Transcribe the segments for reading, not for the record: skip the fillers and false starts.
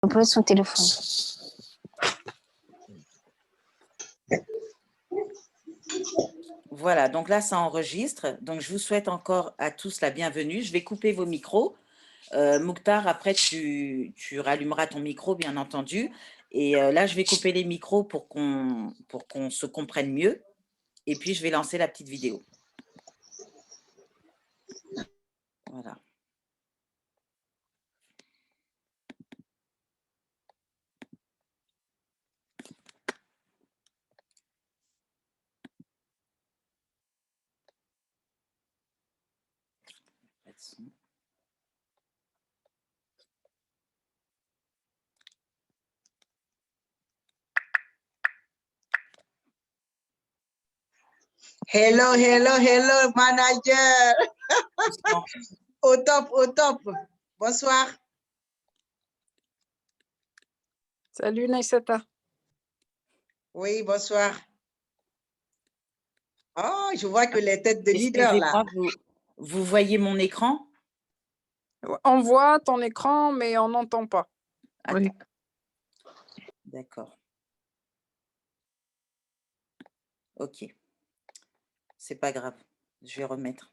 Emploie son téléphone. Voilà, donc là, ça enregistre. Donc, je vous souhaite encore à tous la bienvenue. Je vais couper vos micros. Mokhtar, après, tu rallumeras ton micro, bien entendu. Et là, je vais couper les micros pour qu'on se comprenne mieux. Et puis, je vais lancer la petite vidéo. Voilà. Hello, hello, hello, manager. Au top, au top. Bonsoir. Salut Naïsata. Oui, bonsoir. Oh, je vois que les têtes de leader là. Vous voyez mon écran? On voit ton écran, mais on n'entend pas. Oui. D'accord. Ok. C'est pas grave. Je vais remettre.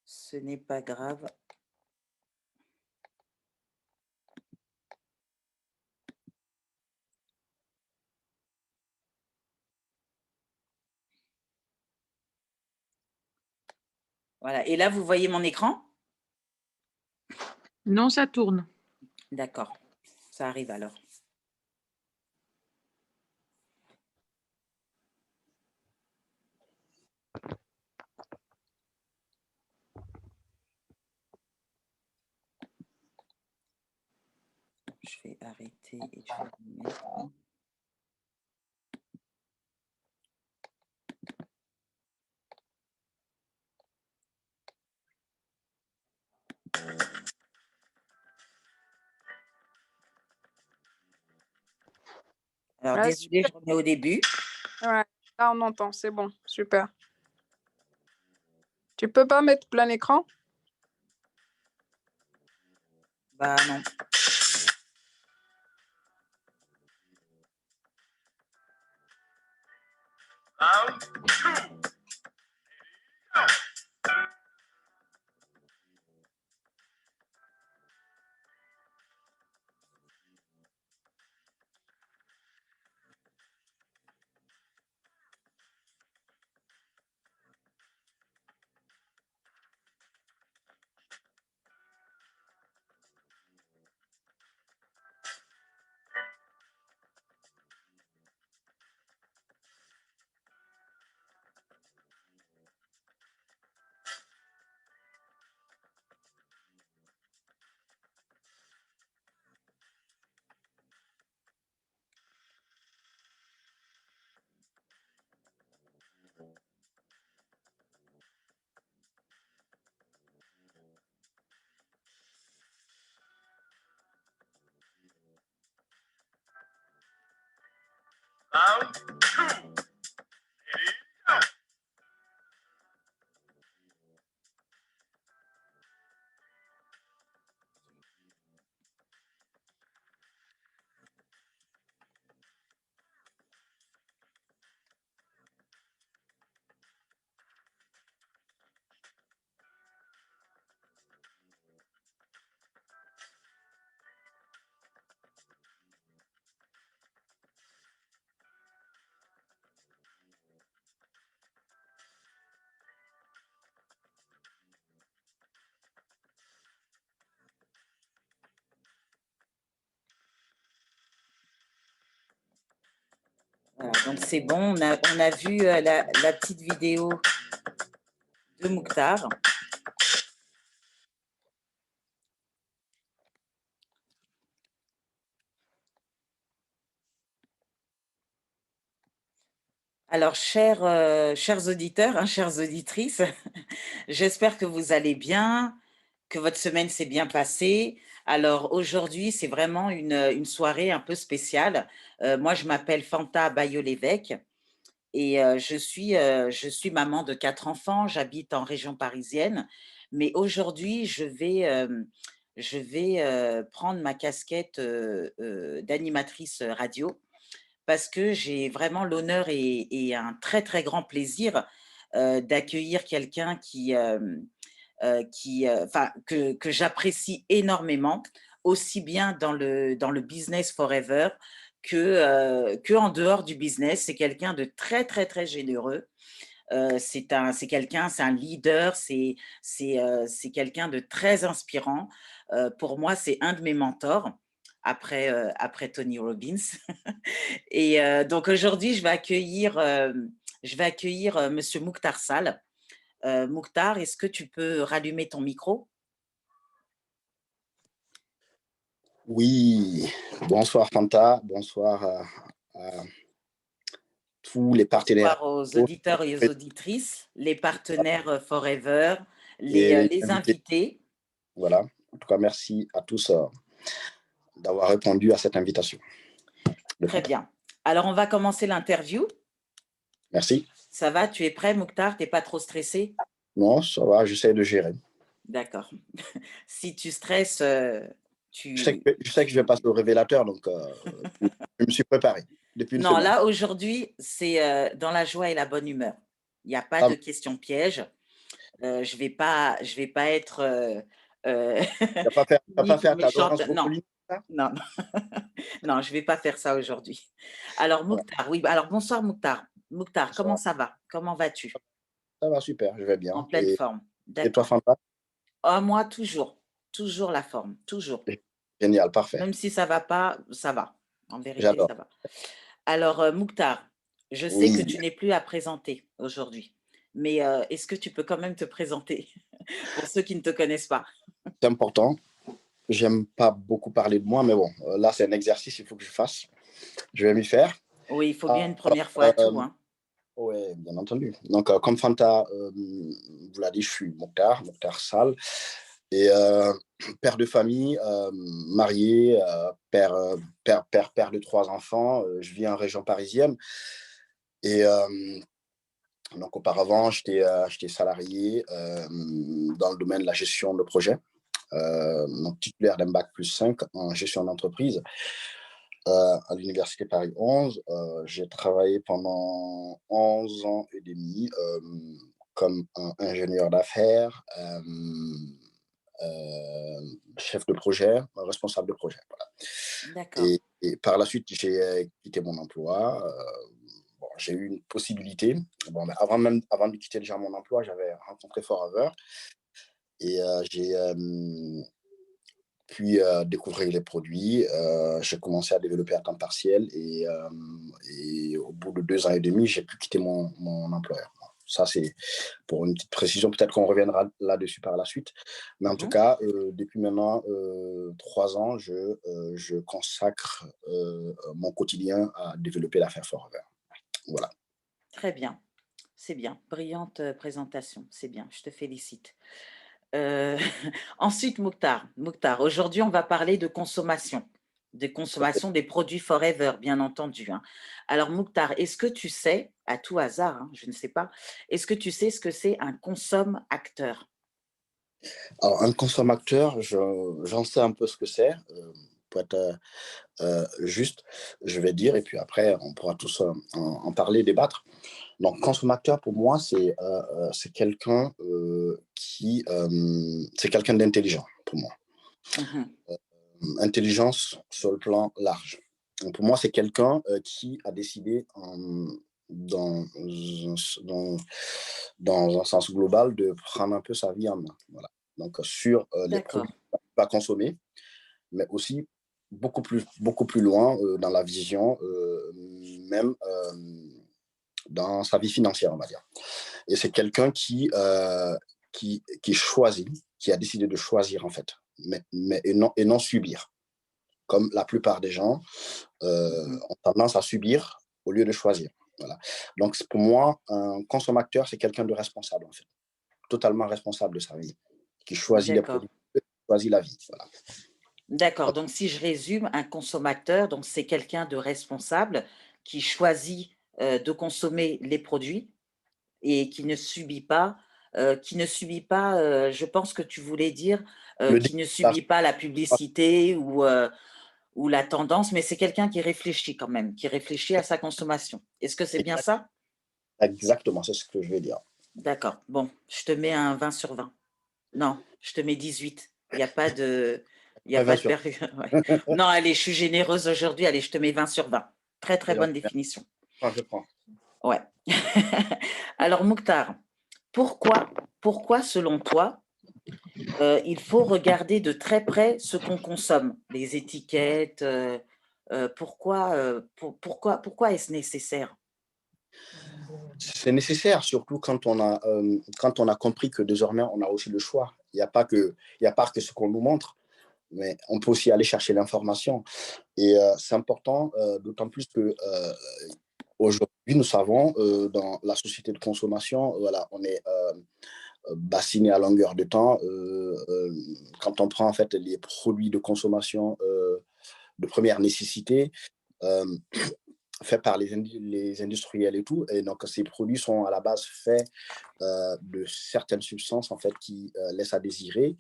Ce n'est pas grave. Voilà. Et là, vous voyez mon écran? Non, ça tourne. D'accord. Ça arrive alors. Je vais arrêter et je vais remettre. Alors, désolé, je remets au début. Ouais, là, on entend, c'est bon, super. Tu peux pas mettre plein écran? Bah non. Voilà, donc c'est bon, on a vu la petite vidéo de Mokhtar. Alors, chers auditeurs, hein, chères auditrices, j'espère que vous allez bien, que votre semaine s'est bien passée. Alors, aujourd'hui, c'est vraiment une soirée un peu spéciale. Moi, je m'appelle Fanta Bayo-Lévesque et je suis maman de 4 enfants. J'habite en région parisienne. Mais aujourd'hui, je vais prendre ma casquette d'animatrice radio parce que j'ai vraiment l'honneur et un très, très grand plaisir d'accueillir quelqu'un enfin, que j'apprécie énormément, aussi bien dans le business forever que en dehors du business. C'est quelqu'un de très, très, très généreux. C'est quelqu'un, c'est un leader, c'est quelqu'un de très inspirant. Pour moi, c'est un de mes mentors après Tony Robbins. Et donc aujourd'hui, je vais accueillir Monsieur Mouktar Sall. Mouktar, est-ce que tu peux rallumer ton micro? Oui, bonsoir Fanta, bonsoir à tous les partenaires Bonsoir aux auditeurs et aux auditrices, les partenaires Forever, et les invités. invités. Voilà, en tout cas, merci à tous d'avoir répondu à cette invitation. Très bien. Alors, on va commencer l'interview. Merci. Ça va, tu es prêt, Mouktar? Tu n'es pas trop stressé? Non, ça va, j'essaie de gérer. D'accord. Si tu stresses, Je sais que je vais passer au révélateur, donc je me suis préparé depuis une Non, semaine. là, aujourd'hui, c'est dans la joie et la bonne humeur. Il n'y a pas de questions pièges. Je vais pas être Tu vas pas faire ta méchante. Laurence Non, Boccolini, ça? non, non, je vais pas faire ça aujourd'hui. Alors, Voilà. Mouktar, oui, alors bonsoir Mouktar. Mouktar, Bonsoir. comment ça va? Comment vas-tu? Ça va super, je vais bien. En pleine forme. Et toi, D'accord. Fanta? Ah, moi, toujours la forme, toujours. Génial, parfait. Même si ça va pas, ça va. En vérité, J'adore. ça va. Alors, Mouktar, je sais que Oui, tu n'es plus à présenter aujourd'hui, mais est-ce que tu peux quand même te présenter pour ceux qui ne te connaissent pas? c'est important. J'aime pas beaucoup parler de moi, mais bon, là, c'est un exercice, il faut que je fasse. Je vais m'y faire. Oui, il faut bien une première fois à tout, hein. Oui, bien entendu. Donc, comme Fanta vous l'a dit, je suis Mouktar Sall, et père de famille, marié, père de 3 enfants. Je vis en région parisienne. Et donc, auparavant, j'étais salarié dans le domaine de la gestion de projet, donc titulaire d'un bac+5 en gestion d'entreprise. À l'université Paris 11, j'ai travaillé pendant 11 ans et demi comme ingénieur d'affaires, chef de projet, responsable de projet. Voilà. D'accord. Et par la suite, j'ai quitté mon emploi. Bon, j'ai eu une possibilité. Bon, mais avant de quitter déjà mon emploi, j'avais rencontré Forever et j'ai puis découvrir les produits. J'ai commencé à développer à temps partiel et au bout de 2 ans et demi, j'ai pu quitter mon employeur. Ça, c'est pour une petite précision. Peut-être qu'on reviendra là-dessus par la suite. Mais en tout cas, depuis maintenant 3 ans, je consacre mon quotidien à développer l'affaire Forever. Voilà. Très bien. C'est bien. Brillante présentation. C'est bien. Je te félicite. Ensuite, Mouktar, aujourd'hui, on va parler de consommation des produits Forever, bien entendu, hein. Alors, Mouktar, est-ce que tu sais, à tout hasard, hein, je ne sais pas, est-ce que tu sais ce que c'est un consomme-acteur? Alors, un consommateur, j'en sais un peu ce que c'est. Pour être juste, je vais dire, et puis après, on pourra tous en parler, débattre. Donc, consommateur, pour moi, c'est quelqu'un c'est quelqu'un d'intelligent, pour moi. Intelligence sur le plan large. Donc, pour moi, c'est quelqu'un qui a décidé dans, dans un sens global de prendre un peu sa vie en main. Voilà. Donc, sur les produits qu'il va consommer, mais aussi beaucoup plus loin dans la vision, même dans sa vie financière, on va dire. Et c'est quelqu'un qui choisit, qui a décidé de choisir, en fait, et non subir. Comme la plupart des gens ont tendance à subir au lieu de choisir. Voilà. Donc, pour moi, un consommateur, c'est quelqu'un de responsable, en fait. Totalement responsable de sa vie, qui choisit les produits, qui choisit la vie. Voilà. D'accord. Donc, si je résume, un consommateur, donc c'est quelqu'un de responsable qui choisit de consommer les produits et qui ne subit pas qui ne subit pas, je pense que tu voulais dire, Le qui ne subit pas la publicité ou la tendance, mais c'est quelqu'un qui réfléchit quand même, qui réfléchit à sa consommation. Est-ce que c'est bien ça? Exactement, c'est ce que je vais dire. D'accord. Bon, je te mets un 20 sur 20. Non, je te mets 18. Il n'y a pas de, il y a Ouais, pas 20 de sur. ouais. Non, allez, je suis généreuse aujourd'hui. Allez, je te mets 20 sur 20. Très, très C'est bonne gentil. définition. Je prends. Ouais. Alors, Mouktar, pourquoi, selon toi, il faut regarder de très près ce qu'on consomme, les étiquettes, pourquoi est-ce nécessaire? C'est nécessaire, surtout quand on a compris que désormais, on a aussi le choix. Il y a pas que ce qu'on nous montre, mais on peut aussi aller chercher l'information. Et c'est important, d'autant plus que aujourd'hui, nous savons, dans la société de consommation, voilà, on est bassiné à longueur de temps. Quand on prend en fait les produits de consommation de première nécessité, euh, faits par les industriels et tout. Et donc, ces produits sont à la base faits de certaines substances en fait qui laissent à désirer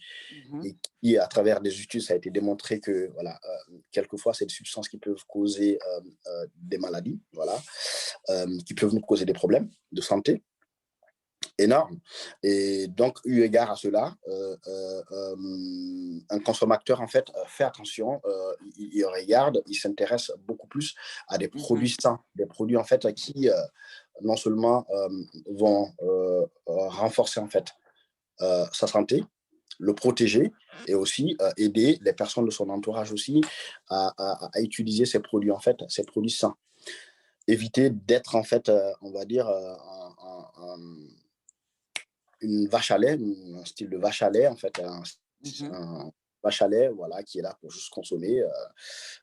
Mhm. et qui, à travers des études, ça a été démontré que voilà, quelquefois, c'est des substances qui peuvent causer des maladies, voilà, qui peuvent nous causer des problèmes de santé énorme. Et donc, eu égard à cela, un consommateur, en fait, fait attention, il regarde, il s'intéresse beaucoup plus à des Mhm. produits sains, des produits, en fait, qui non seulement vont renforcer, en fait, sa santé, le protéger et aussi aider les personnes de son entourage aussi à utiliser ces produits, en fait, ces produits sains. Éviter d'être, en fait, on va dire, une vache à lait, un style de vache à lait, en fait, Mhm. un vache à lait, voilà, qui est là pour juste consommer,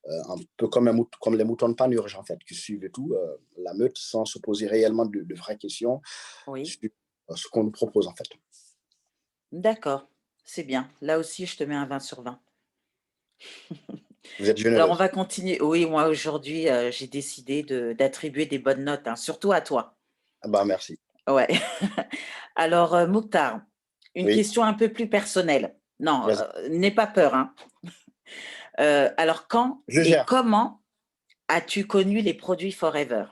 un peu comme, comme les moutons de Panurge, en fait, qui suivent et tout, la meute sans se poser réellement de vraies questions Oui, sur ce qu'on nous propose, en fait. d'accord, c'est bien. Là aussi, je te mets un 20 sur 20. Vous êtes Alors, on généreuse. va continuer. Oui, moi, aujourd'hui, j'ai décidé d'attribuer des bonnes notes, hein, surtout à toi. Ah bah, merci. Ouais. Alors, Mouktar, une Oui, question un peu plus personnelle. Non, vas-y. n'aie pas peur, hein. Alors, quand Je et gère. comment as-tu connu les produits Forever?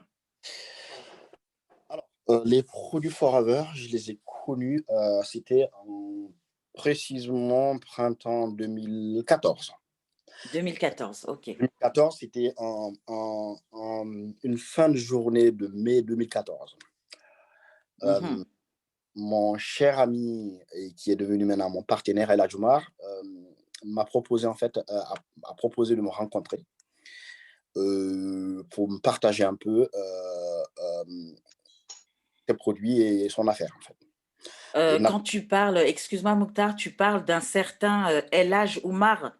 Alors, les produits Forever, je les ai connus, c'était précisément printemps 2014. 2014, ok. 2014, c'était une fin de journée de mai 2014. Mhm. Euh, mon cher ami, et qui est devenu maintenant mon partenaire, El Adjoumar, m'a proposé en fait, a proposé de me rencontrer pour me partager un peu ses produits et son affaire en fait. Et Quand tu parles, excuse-moi Mouktar, tu parles d'un certain El Hadj Oumar.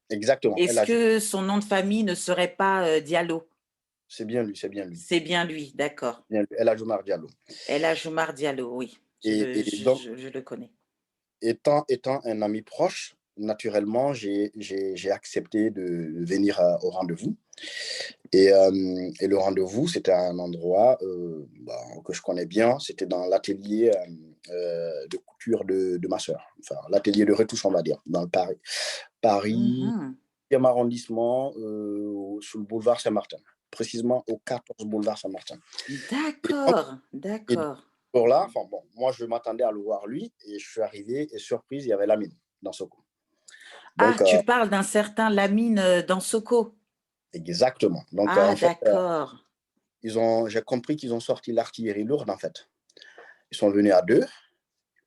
exactement, El Est-ce Adjoumar, que son nom de famille ne serait pas Diallo? c'est bien lui, c'est bien lui. C'est bien lui, d'accord. Bien lui, El Adjoumar Diallo. El Hadj Oumar Diallo, oui, Et donc, je le connais. étant un ami proche, naturellement, j'ai accepté de venir au rendez-vous. Et le rendez-vous, c'était à un endroit que je connais bien. C'était dans l'atelier de couture de ma sœur. Enfin, l'atelier de retouche, on va dire, dans le Paris. Paris, Mhm. 10e arrondissement, sur le boulevard Saint-Martin. Précisément au 14 boulevard Saint-Martin. Et donc, D'accord, et d'accord. pour là, enfin bon, moi, je m'attendais à le voir lui. Et je suis arrivé et surprise, il y avait Lamine dans ce coup. Ah, Donc, tu parles d'un certain Lamine Dansoko. exactement. Donc, Ah, en fait, d'accord. j'ai compris qu'ils ont sorti l'artillerie lourde, en fait. Ils sont venus à deux.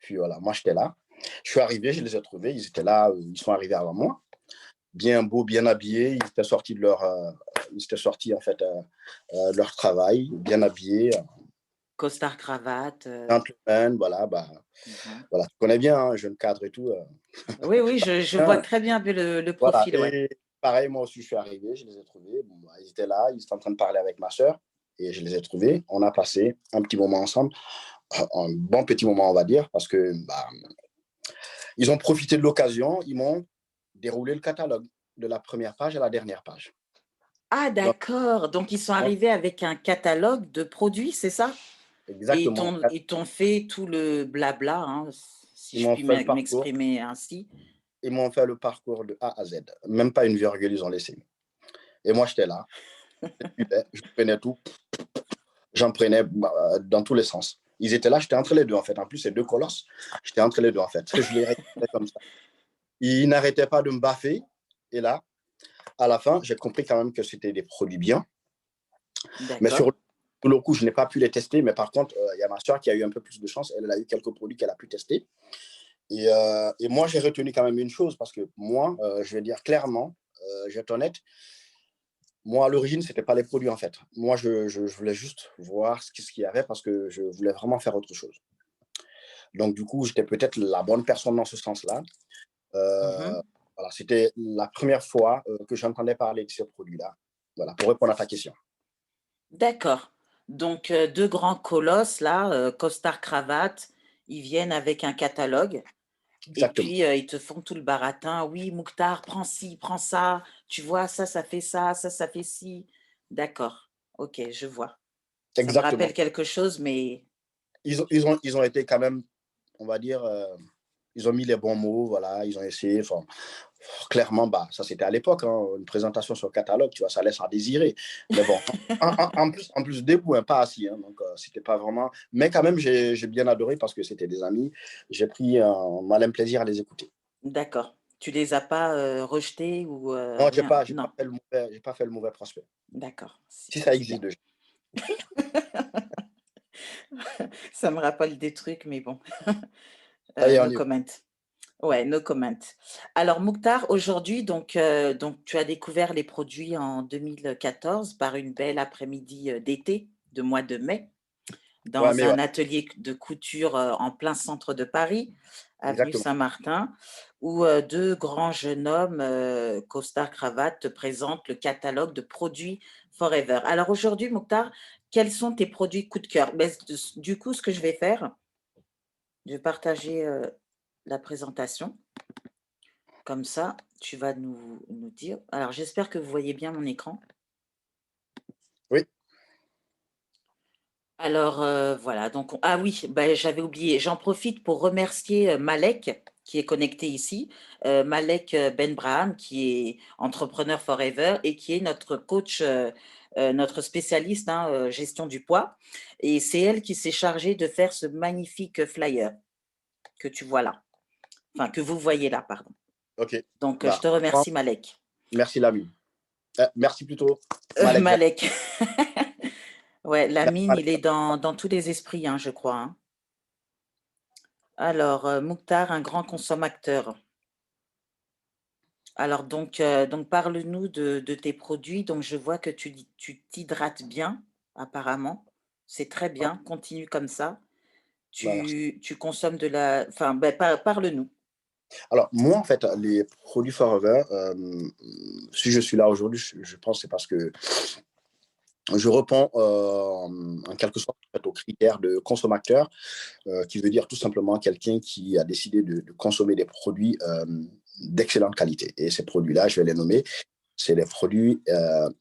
Puis voilà, moi j'étais là. Je suis arrivé, je les ai trouvés. Ils étaient là, ils sont arrivés avant moi. Bien beaux, bien habillés. Ils étaient sortis ils étaient sortis en fait de leur travail, bien habillés. Costard cravate. Gentlemen, voilà, bah, Mhm. voilà. Tu connais bien, hein, jeune cadre et tout. Oui, oui, je vois Bien. très bien le Voilà. profil, ouais. Et pareil, moi aussi, je suis arrivé, je les ai trouvés. Bon, bah, ils étaient là, ils étaient en train de parler avec ma soeur. Et je les ai trouvés. On a passé un petit moment ensemble. Un bon petit moment, on va dire, parce que bah, ils ont profité de l'occasion, ils m'ont déroulé le catalogue de la première page à la dernière page. Ah, Donc, d'accord. Donc, ils sont arrivés avec un catalogue de produits, c'est ça? exactement. ils t'ont fait tout le blabla, hein, si Ils je m'ont puis fait le parcours. m'exprimer ainsi. Ils m'ont fait le parcours de A à Z. Même pas une virgule, ils ont laissé. Et moi, j'étais là. Je prenais tout. J'en prenais dans tous les sens. Ils étaient là, j'étais entre les deux, en fait. En plus, c'est deux colosses. J'étais entre les deux, en fait. Je les regardais comme ça. Ils n'arrêtaient pas de me baffer. Et là, à la fin, j'ai compris quand même que c'était des produits bien. Mais sur D'accord. le coup, je n'ai pas pu les tester. Mais par contre, il y a ma soeur qui a eu un peu plus de chance. Elle a eu quelques produits qu'elle a pu tester. Et moi, j'ai retenu quand même une chose parce que moi, je vais dire clairement, je vais être honnête, moi, à l'origine, ce n'était pas les produits en fait. Moi, je voulais juste voir ce qu'il y avait parce que je voulais vraiment faire autre chose. Donc, du coup, j'étais peut-être la bonne personne dans ce sens-là. Mhm. Voilà, c'était la première fois que j'entendais parler de ces produits-là. Voilà, pour répondre à ta question. D'accord. Donc, deux grands colosses, là, costard cravate, ils viennent avec un catalogue et Exactement. puis ils te font tout le baratin. Oui, Mouktar, prends ci, prends ça. Tu vois, ça fait ça, ça fait ci. D'accord. Ok, je vois. Ça me Exactement. rappelle quelque chose, mais Ils ont été quand même, on va dire, ils ont mis les bons mots, voilà, ils ont essayé. Enfin, clairement, bah, ça c'était à l'époque, hein, une présentation sur le catalogue, tu vois, ça laisse à désirer. Mais bon, en plus debout, hein, pas assis, hein, donc c'était pas vraiment. Mais quand même, j'ai bien adoré parce que c'était des amis. J'ai pris un malin plaisir à les écouter. d'accord. Tu les as pas rejetés ou Non, rien? j'ai Non, pas fait le mauvais, j'ai pas fait le mauvais prospect. d'accord. Si ça C'est bien. existe déjà. Ça me rappelle des trucs, mais bon, Ça y est, on no y va. comment. Ouais, no comment. Alors, Mouktar, aujourd'hui, donc, tu as découvert les produits en 2014 par une belle après-midi d'été, de mois de mai, Ouais, dans mais ouais, un atelier de couture en plein centre de Paris, avenue exactement. Saint-Martin, où deux grands jeunes hommes, costard cravate, te présentent le catalogue de produits Forever. Alors aujourd'hui, Mouktar, quels sont tes produits coup de cœur? Ben, du coup, ce que je vais faire, je vais partager la présentation. Comme ça, tu vas nous dire. Alors, j'espère que vous voyez bien mon écran. Oui, Alors, voilà. Donc, ah oui, bah, j'avais oublié. J'en profite pour remercier Malek, qui est connecté ici. Malek Benbraham, qui est entrepreneur forever et qui est notre coach, notre spécialiste gestion du poids. Et c'est elle qui s'est chargée de faire ce magnifique flyer que tu vois là. Enfin, que vous voyez là, pardon. ok. Donc, je Bah, te remercie, Malek. merci l'ami. Merci plutôt, Malek. Malek. Ouais, la Merci, mine, Malek. il est dans tous les esprits, hein, je crois, hein. Alors, Mouktar, un grand consommateur. Alors, donc parle-nous de tes produits. Donc, je vois que tu t'hydrates bien, apparemment. C'est très bien. Continue comme ça. Bah, merci. Tu consommes de la. Enfin, ben, parle-nous. Alors, moi, en fait, les produits Forever, si je suis là aujourd'hui, je pense que c'est parce que je réponds en quelque sorte en fait, aux critères de consommateur, qui veut dire tout simplement quelqu'un qui a décidé de consommer des produits d'excellente qualité. Et ces produits-là, je vais les nommer, c'est les produits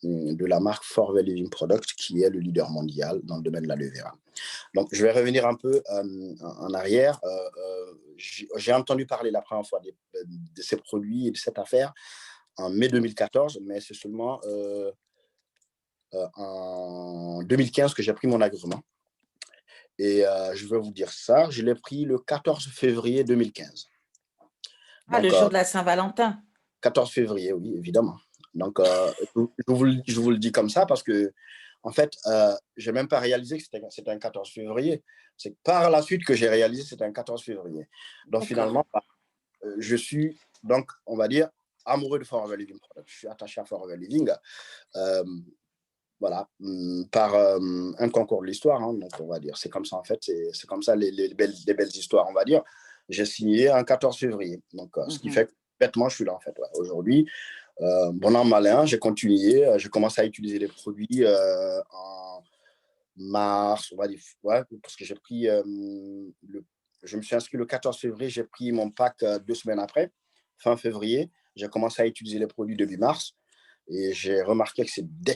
de la marque Forever Living Products, qui est le leader mondial dans le domaine de l'aloe vera. Donc, je vais revenir un peu en arrière. J'ai entendu parler la première fois de ces produits et de cette affaire en mai 2014, mais c'est seulement en 2015 que j'ai pris mon agrément. Et je vais vous dire ça, je l'ai pris le 14 février 2015. Ah, le Donc, jour de la Saint-Valentin. 14 février, oui, évidemment. Donc, je vous le dis comme ça parce que, en fait, je n'ai même pas réalisé que c'était un 14 février. C'est par la suite que j'ai réalisé que c'était un 14 février. Donc, D'accord. finalement, je suis, donc, on va dire, amoureux de Forever Living Product. Je suis attaché à Forever Living. Euh, voilà, par un concours de l'histoire, hein, donc on va dire, c'est comme ça en fait, c'est comme ça les belles histoires, on va dire. J'ai signé un 14 février, donc ce qui Mhm. fait que bêtement, je suis là en fait. Ouais. Aujourd'hui, bon an, mal an, j'ai continué, j'ai commencé à utiliser les produits en mars, on va dire, ouais, parce que j'ai pris, je me suis inscrit le 14 février, j'ai pris mon pack 2 semaines après, fin février, j'ai commencé à utiliser les produits début mars. Et j'ai remarqué que c'est des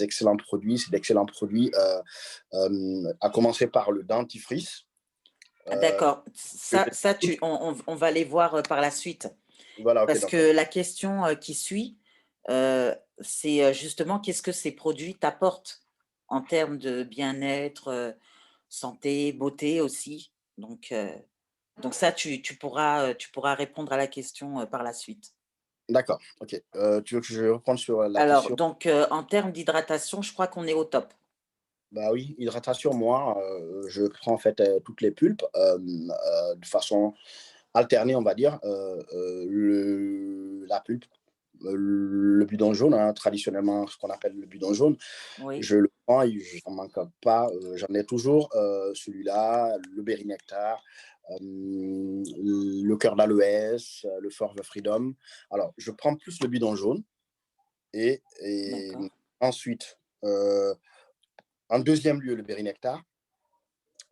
excellents produits, à commencer par le dentifrice. D'accord. Ça, on va les voir par la suite. Voilà, ok. Parce que la question qui suit, c'est justement qu'est-ce que ces produits t'apportent en termes de bien-être, santé, beauté aussi. Donc ça, tu pourras répondre à la question par la suite. D'accord, ok. Tu veux que je reprenne sur la Alors, question? donc, en termes d'hydratation, je crois qu'on est au top. Bah oui, hydratation, moi, je prends en fait toutes les pulpes de façon alternée, on va dire. La pulpe, le bidon jaune, hein, traditionnellement ce qu'on appelle le bidon jaune, Oui, je le prends et je n'en manque pas. J'en ai toujours celui-là, le Berry Nectar, le cœur d'aloès, le Forever Freedom. Alors, je prends plus le bidon jaune et d'accord. ensuite, en deuxième lieu, le Berry Nectar,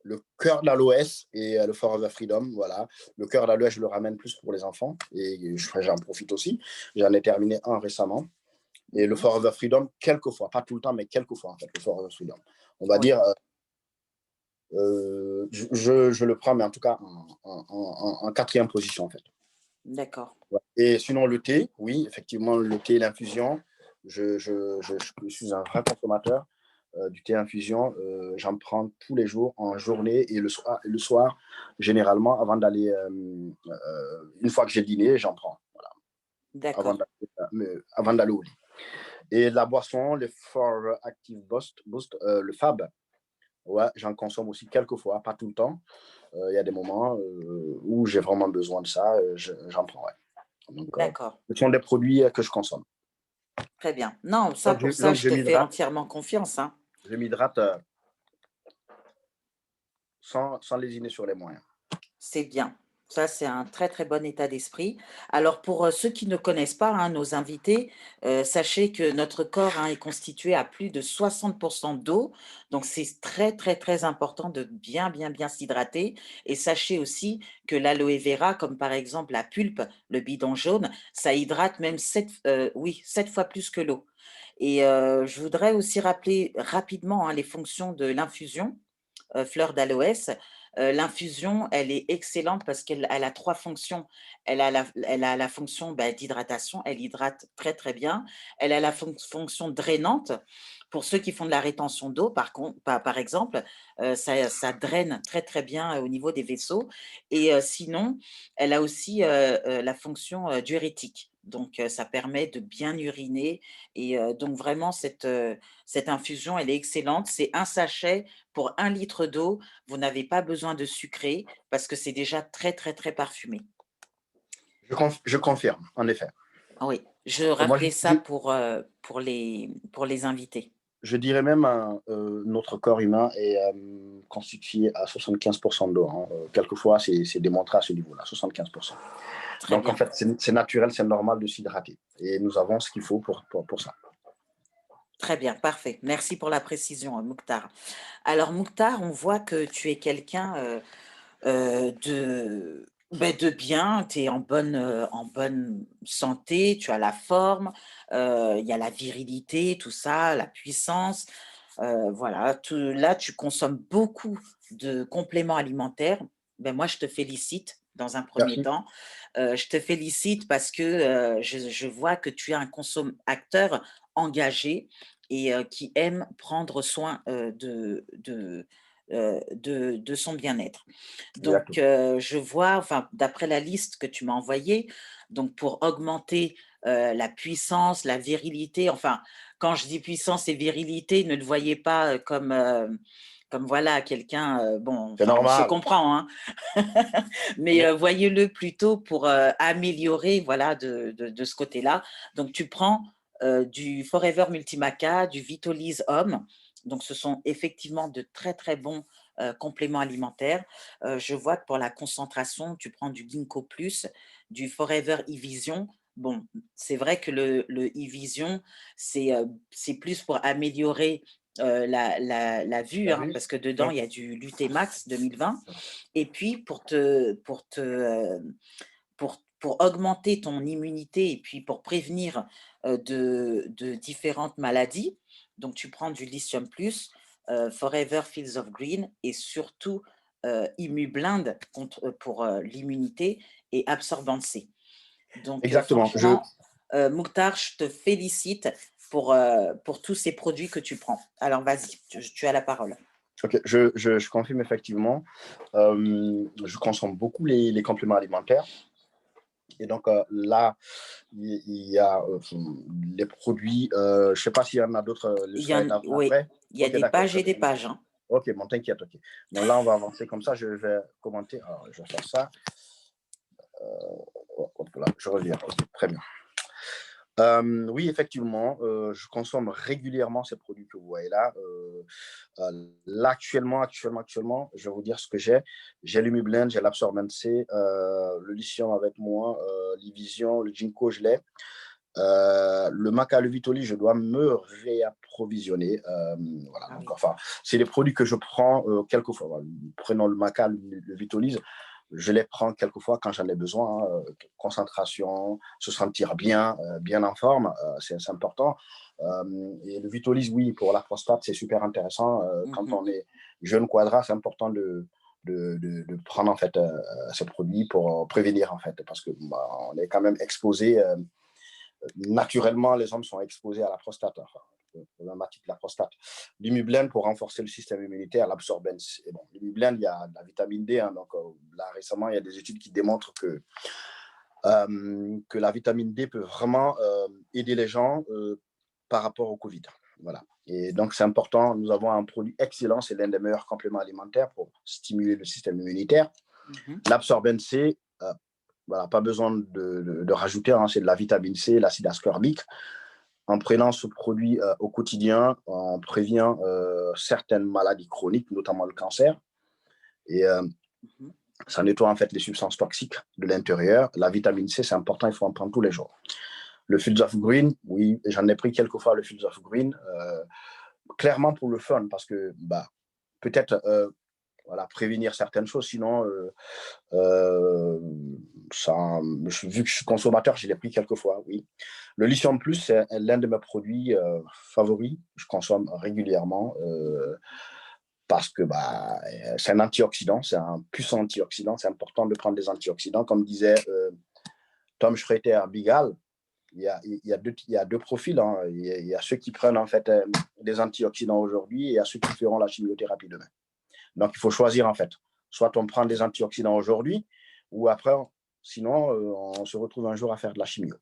le cœur d'aloès et le Forever Freedom. Voilà. Le cœur d'aloès, je le ramène plus pour les enfants et j'en profite aussi. J'en ai terminé un récemment. Et le Forever Freedom, quelquefois, pas tout le temps, mais quelquefois, en fait, le Forever Freedom. On va Oui, dire, je le prends, mais en tout cas, en quatrième position, en fait. d'accord. Ouais. Et sinon, le thé, oui, effectivement, le thé, l'infusion, je suis un vrai consommateur du thé infusion. J'en prends tous les jours, en journée et le soir généralement, avant d'aller, une fois que j'ai dîné, j'en prends, voilà, D'accord. avant d'aller au lit. Et la boisson, le Forever Active Boost, le Fab, ouais, j'en consomme aussi quelques fois, pas tout le temps. Il y a des moments où j'ai vraiment besoin de ça, j'en prends, ouais. Donc, D'accord. ce sont des produits que je consomme. Très bien. Non, ça, pour ça, Donc je te fais entièrement confiance, hein. je m'hydrate sans lésiner sur les moyens. C'est bien. Ça, c'est un très, très bon état d'esprit. Alors, pour ceux qui ne connaissent pas, hein, nos invités, sachez que notre corps, hein, est constitué à plus de 60% d'eau. Donc, c'est très, très, très important de bien, bien, bien s'hydrater. Et sachez aussi que l'aloe vera, comme par exemple la pulpe, le bidon jaune, ça hydrate même 7 fois plus que l'eau. Et je voudrais aussi rappeler rapidement, hein, les fonctions de l'infusion fleur d'aloès. L'infusion, elle est excellente parce qu'elle a 3 fonctions. Elle a la fonction, bah, d'hydratation, elle hydrate très, très bien. Elle a la fonction drainante. Pour ceux qui font de la rétention d'eau, par exemple, ça draine très, très bien au niveau des vaisseaux et sinon, elle a aussi, la fonction, diurétique. Donc ça permet de bien uriner et donc vraiment cette infusion, elle est excellente. C'est un sachet pour 1 litre d'eau, vous n'avez pas besoin de sucrer parce que c'est déjà très, très, très parfumé. Je confirme, en effet. Oui, je Et moi, rappelais ça pour les invités. je dirais même notre corps humain est constitué à 75% d'eau, hein. Quelquefois, c'est démontré à ce niveau-là, 75%. Très Donc, en bien, fait, c'est naturel, c'est normal de s'hydrater. Et nous avons ce qu'il faut pour ça. très bien, parfait. Merci pour la précision, Mouktar. Alors Mouktar, on voit que tu es quelqu'un, de bien, tu es en bonne santé, tu as la forme, il y a la virilité, tout ça, la puissance. Voilà, là, tu consommes beaucoup de compléments alimentaires. Ben, moi, je te félicite dans un premier Merci. temps. Je te félicite parce que je vois que tu es un consommateur engagé et qui aime prendre soin de son bien-être. Donc, Exactement. je vois, enfin, d'après la liste que tu m'as envoyée, donc pour augmenter la puissance, la virilité, enfin, quand je dis puissance et virilité, ne le voyez pas comme voilà, quelqu'un, bon, C'est enfin, on se normal. comprend, hein, mais voyez-le plutôt pour améliorer, voilà, de ce côté-là. Donc, tu prends du Forever Multimaca, du Vitolis Homme. Donc, ce sont effectivement de très, très bons compléments alimentaires. Je vois que pour la concentration, tu prends du Ginkgo Plus, du Forever e-Vision. Bon, c'est vrai que le e-Vision, c'est plus pour améliorer la vue, T'as hein, vu? parce que dedans, Mm. il y a du Lutemax 2020. Et puis, pour pour augmenter ton immunité et puis pour prévenir de différentes maladies. Donc, tu prends du Lithium Plus, Forever Fields of Green et surtout Immublind pour l'immunité et Absorbent C. Donc, Exactement. franchement, Mouktar, je te félicite pour tous ces produits que tu prends. Alors, vas-y, tu as la parole. Ok, je confirme effectivement. Je consomme beaucoup les compléments alimentaires. Et donc là, il y a les produits. Je ne sais pas s'il y en a d'autres. Oui, il y a des pages et des pages. Hein. Ok, bon, t'inquiète. Ok. Donc là, on va avancer comme ça. Je vais commenter. Alors, je vais faire ça. Là, je reviens. Okay, très bien. Oui, effectivement, je consomme régulièrement ces produits que vous voyez là. Là, actuellement, je vais vous dire ce que j'ai. J'ai l'Immublind, j'ai l'Absorbent C, le lithium avec moi, l'Ivision, le Ginkgo, je l'ai. Le maca, le Vitoli, je dois me réapprovisionner. Voilà, donc, enfin, c'est des produits que je prends quelquefois. Voilà. Prenons le maca, le Vitoli, je les prends quelquefois quand j'en ai besoin. Concentration, se sentir bien, bien en forme, c'est important. Et le Vitolise, oui, pour la prostate, c'est super intéressant. Quand on est jeune quadra, c'est important de prendre en fait ce produit pour prévenir en fait, parce que on est quand même exposé. Naturellement, les hommes sont exposés à la prostate. Enfin, problématique de la prostate. L'Immublind pour renforcer le système immunitaire, l'Absorbent. Bon, l'Immublind, il y a de la vitamine D. Hein, donc là, récemment, il y a des études qui démontrent que la vitamine D peut vraiment aider les gens par rapport au Covid. Voilà. Et donc, c'est important. Nous avons un produit excellent. C'est l'un des meilleurs compléments alimentaires pour stimuler le système immunitaire. L'Absorbent C, voilà, pas besoin de rajouter. Hein, c'est de la vitamine C, l'acide ascorbique. En prenant ce produit au quotidien, on prévient certaines maladies chroniques, notamment le cancer. Et ça nettoie en fait les substances toxiques de l'intérieur. La vitamine C, c'est important, il faut en prendre tous les jours. Le Fields of Green, oui, j'en ai pris quelques fois le Fields of Green, clairement pour le fun, parce que peut-être voilà, prévenir certaines choses, sinon, vu que je suis consommateur, je l'ai pris quelques fois, oui. Le Lithium Plus, c'est l'un de mes produits favoris, je consomme régulièrement. Parce que c'est un antioxydant, c'est un puissant antioxydant. C'est important de prendre des antioxydants. Comme disait Tom Schreiter-Bigal, il y a deux profils. Hein. Il y a ceux qui prennent en fait des antioxydants aujourd'hui et il y a ceux qui feront la chimiothérapie demain. Donc, il faut choisir en fait. Soit on prend des antioxydants aujourd'hui ou après, sinon, on se retrouve un jour à faire de la chimio.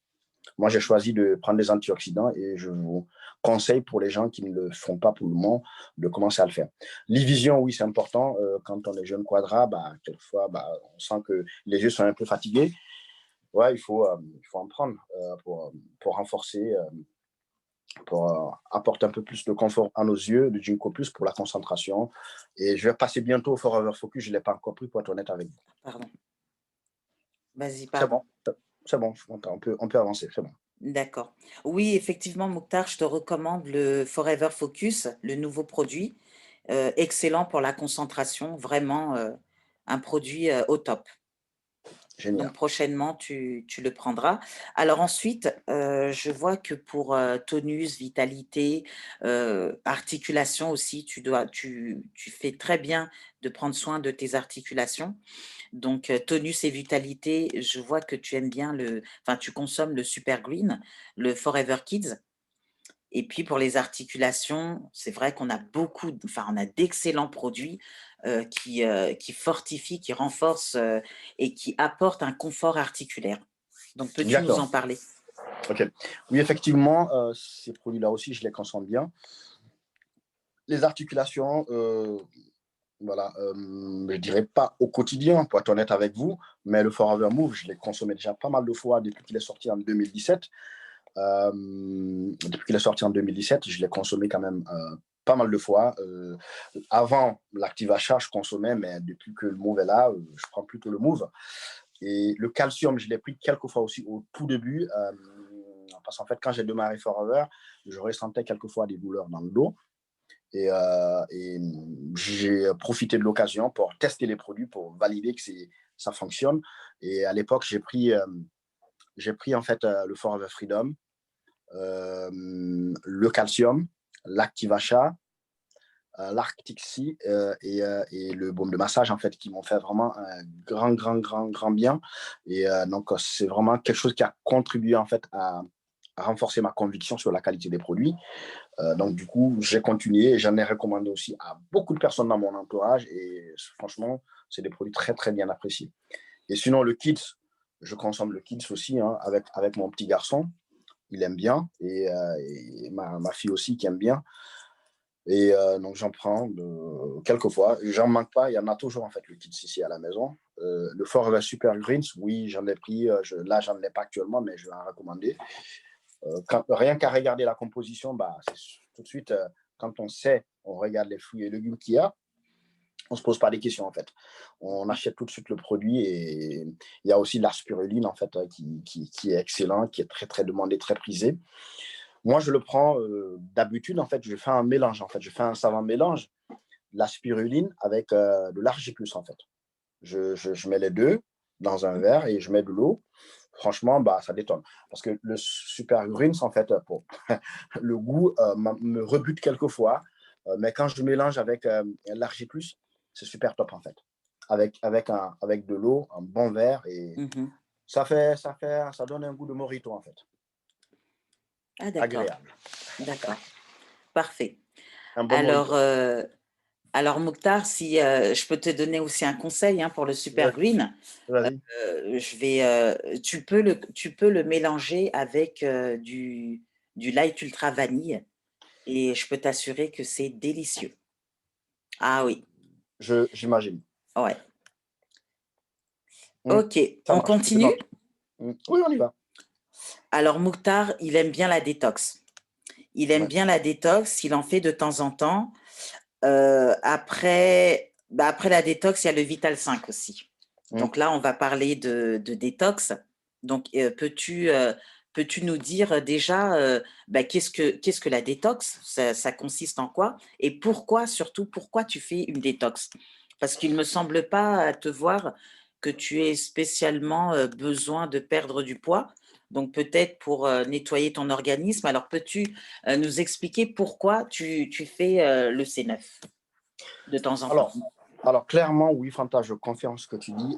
Moi, j'ai choisi de prendre des antioxydants et je vous conseille pour les gens qui ne le font pas pour le moment de commencer à le faire. L'Ivision, oui, c'est important. Quand on est jeune quadra, quelquefois, on sent que les yeux sont un peu fatigués. Ouais, il faut en prendre pour renforcer, pour apporter un peu plus de confort à nos yeux, de Ginkgo Plus pour la concentration. Et je vais passer bientôt au Forever Focus. Je ne l'ai pas encore pris pour être honnête avec vous. Pardon. Vas-y, pardon. C'est bon, on peut avancer, c'est bon. D'accord. Oui, effectivement, Mouktar, je te recommande le Forever Focus, le nouveau produit, excellent pour la concentration, vraiment un produit au top. Génial. Donc, prochainement, tu le prendras. Alors ensuite, je vois que pour tonus, vitalité, articulation aussi, tu fais très bien de prendre soin de tes articulations. Donc, tonus et vitalité, je vois que tu aimes bien tu consommes le Super Green, le Forever Kids. Et puis, pour les articulations, c'est vrai qu'on a on a d'excellents produits qui fortifient, qui renforcent et qui apportent un confort articulaire. Donc, peux-tu nous en parler? Ok. Oui, effectivement, ces produits-là aussi, je les consomme bien. Les articulations, voilà, je dirais pas au quotidien, pour être honnête avec vous, mais le Forever Move, je l'ai consommé déjà pas mal de fois depuis qu'il est sorti en 2017. Depuis qu'il est sorti en 2017, je l'ai consommé quand même pas mal de fois. Avant l'Activachat, je consommais, mais depuis que le Move est là, je prends plutôt le Move. Et le calcium, je l'ai pris quelques fois aussi au tout début, parce qu'en fait, quand j'ai démarré Forever, je ressentais quelquefois des douleurs dans le dos. Et j'ai profité de l'occasion pour tester les produits, pour valider que ça fonctionne. Et à l'époque, j'ai pris j'ai pris en fait le Forever Freedom, le calcium, l'Activachat, l'Arctic Sea et le baume de massage en fait qui m'ont fait vraiment un grand bien. Et donc c'est vraiment quelque chose qui a contribué en fait à renforcer ma conviction sur la qualité des produits. Donc du coup j'ai continué et j'en ai recommandé aussi à beaucoup de personnes dans mon entourage et franchement c'est des produits très bien appréciés. Et sinon le Kids, je consomme le Kids aussi hein, avec mon petit garçon, il aime bien et ma fille aussi qui aime bien. Et donc, j'en prends quelques fois. J'en manque pas. Il y en a toujours, en fait, le kit ici à la maison. Le Forever Super Greens, oui, j'en ai pris. Là, j'en ai pas actuellement, mais je vais en recommander. Rien qu'à regarder la composition, bah, tout de suite, quand on sait, on regarde les fruits et légumes qu'il y a, on ne se pose pas des questions, en fait. On achète tout de suite le produit et il y a aussi la spiruline, en fait, qui est excellent, qui est très demandé, très prisé. Moi, je le prends d'habitude, en fait, je fais un mélange, en fait. Je fais un savant mélange, la spiruline avec de l'argicus, en fait. Je mets les deux dans un verre et je mets de l'eau. Franchement, bah, ça détonne. Parce que le Super Greens, en fait, pour le goût me rebute quelquefois. Mais quand je mélange avec l'argicus, c'est super top, en fait. Avec de l'eau, un bon verre et ça donne un goût de mojito, en fait. Ah, d'accord. Agréable. D'accord. Parfait. Un bon mojito. Alors, Mokhtar, si je peux te donner aussi un conseil hein, pour le Super Green, tu peux le mélanger avec du light ultra vanille et je peux t'assurer que c'est délicieux. Ah oui. J'imagine. Ouais. Ok, on continue? Oui, on y va. Alors, Mokhtar, il aime bien la détox. Il aime bien la détox, il en fait de temps en temps. Après la détox, il y a le Vital 5 aussi. Donc là, on va parler de détox. Donc, peux-tu nous dire déjà qu'est-ce que la détox? Ça consiste en quoi? Et surtout, pourquoi tu fais une détox? Parce qu'il ne me semble pas te voir que tu aies spécialement besoin de perdre du poids. Donc, peut-être pour nettoyer ton organisme. Alors, peux-tu nous expliquer pourquoi tu fais le C9 de temps en temps? Alors, clairement, oui, Fanta, je confirme ce que tu dis.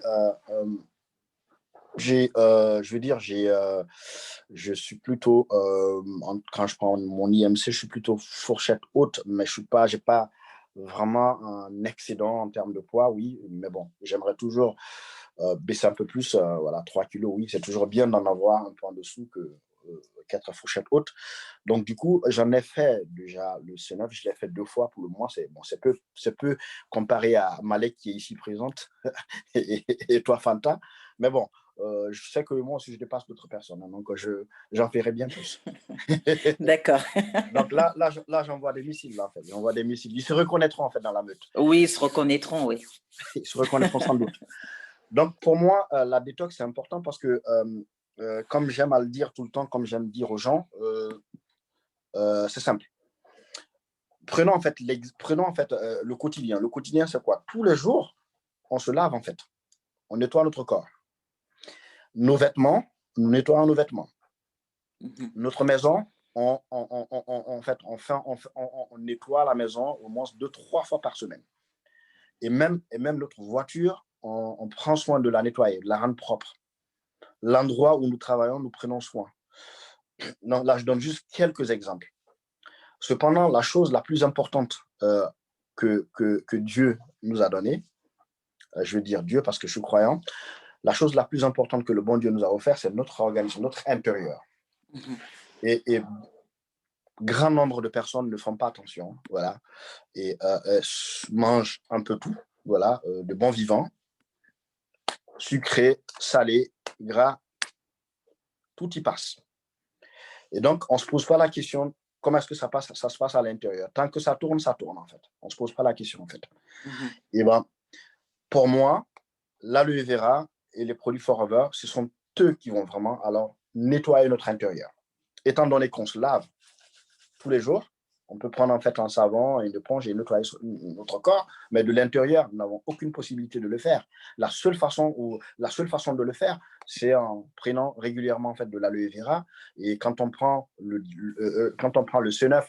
Je suis plutôt, quand je prends mon IMC, je suis plutôt fourchette haute, mais j'ai pas vraiment un excédent en termes de poids, oui, mais bon, j'aimerais toujours baisser un peu plus, voilà, 3 kilos, oui, c'est toujours bien d'en avoir un peu en dessous qu'être fourchette haute. Donc, du coup, j'en ai fait déjà le C9, je l'ai fait 2 fois pour le moment, c'est peu comparé à Malek qui est ici présente et toi, Fanta, mais bon, je sais que moi aussi, je dépasse d'autres personnes, hein, donc j'en ferai bien plus. D'accord. Donc là, j'envoie des missiles, là, en fait. J'envoie des missiles. Ils se reconnaîtront, en fait, dans la meute. Oui, ils se reconnaîtront, oui. Ils se reconnaîtront sans doute. Donc, pour moi, la détox, c'est important parce que, comme j'aime à le dire tout le temps, comme j'aime dire aux gens, c'est simple. Prenons en fait le quotidien. Le quotidien, c'est quoi? Tous les jours, on se lave, en fait. On nettoie notre corps. Nos vêtements, nous nettoyons nos vêtements. Notre maison, on nettoie la maison au moins 2-3 fois par semaine. Et même notre voiture, on prend soin de la nettoyer, de la rendre propre. L'endroit où nous travaillons, nous prenons soin. Non, là, je donne juste quelques exemples. Cependant, la chose la plus importante que Dieu nous a donnée, je veux dire Dieu parce que je suis croyant, la chose la plus importante que le bon Dieu nous a offert, c'est notre organisme, notre intérieur. Et grand nombre de personnes ne font pas attention, voilà, et mangent un peu tout, voilà, de bons vivants, sucré, salé, gras, tout y passe. Et donc, on ne se pose pas la question comment est-ce que ça se passe à l'intérieur. Tant que ça tourne, en fait. On ne se pose pas la question, en fait. Et ben, pour moi, l'aloe vera et les produits Forever, ce sont eux qui vont vraiment alors nettoyer notre intérieur. Étant donné qu'on se lave tous les jours, On peut prendre en fait un savon et une éponge et nettoyer notre corps, mais de l'intérieur, nous n'avons aucune possibilité de le faire. La seule façon de le faire, c'est en prenant régulièrement en fait de l'aloe vera. Et quand on prend le C9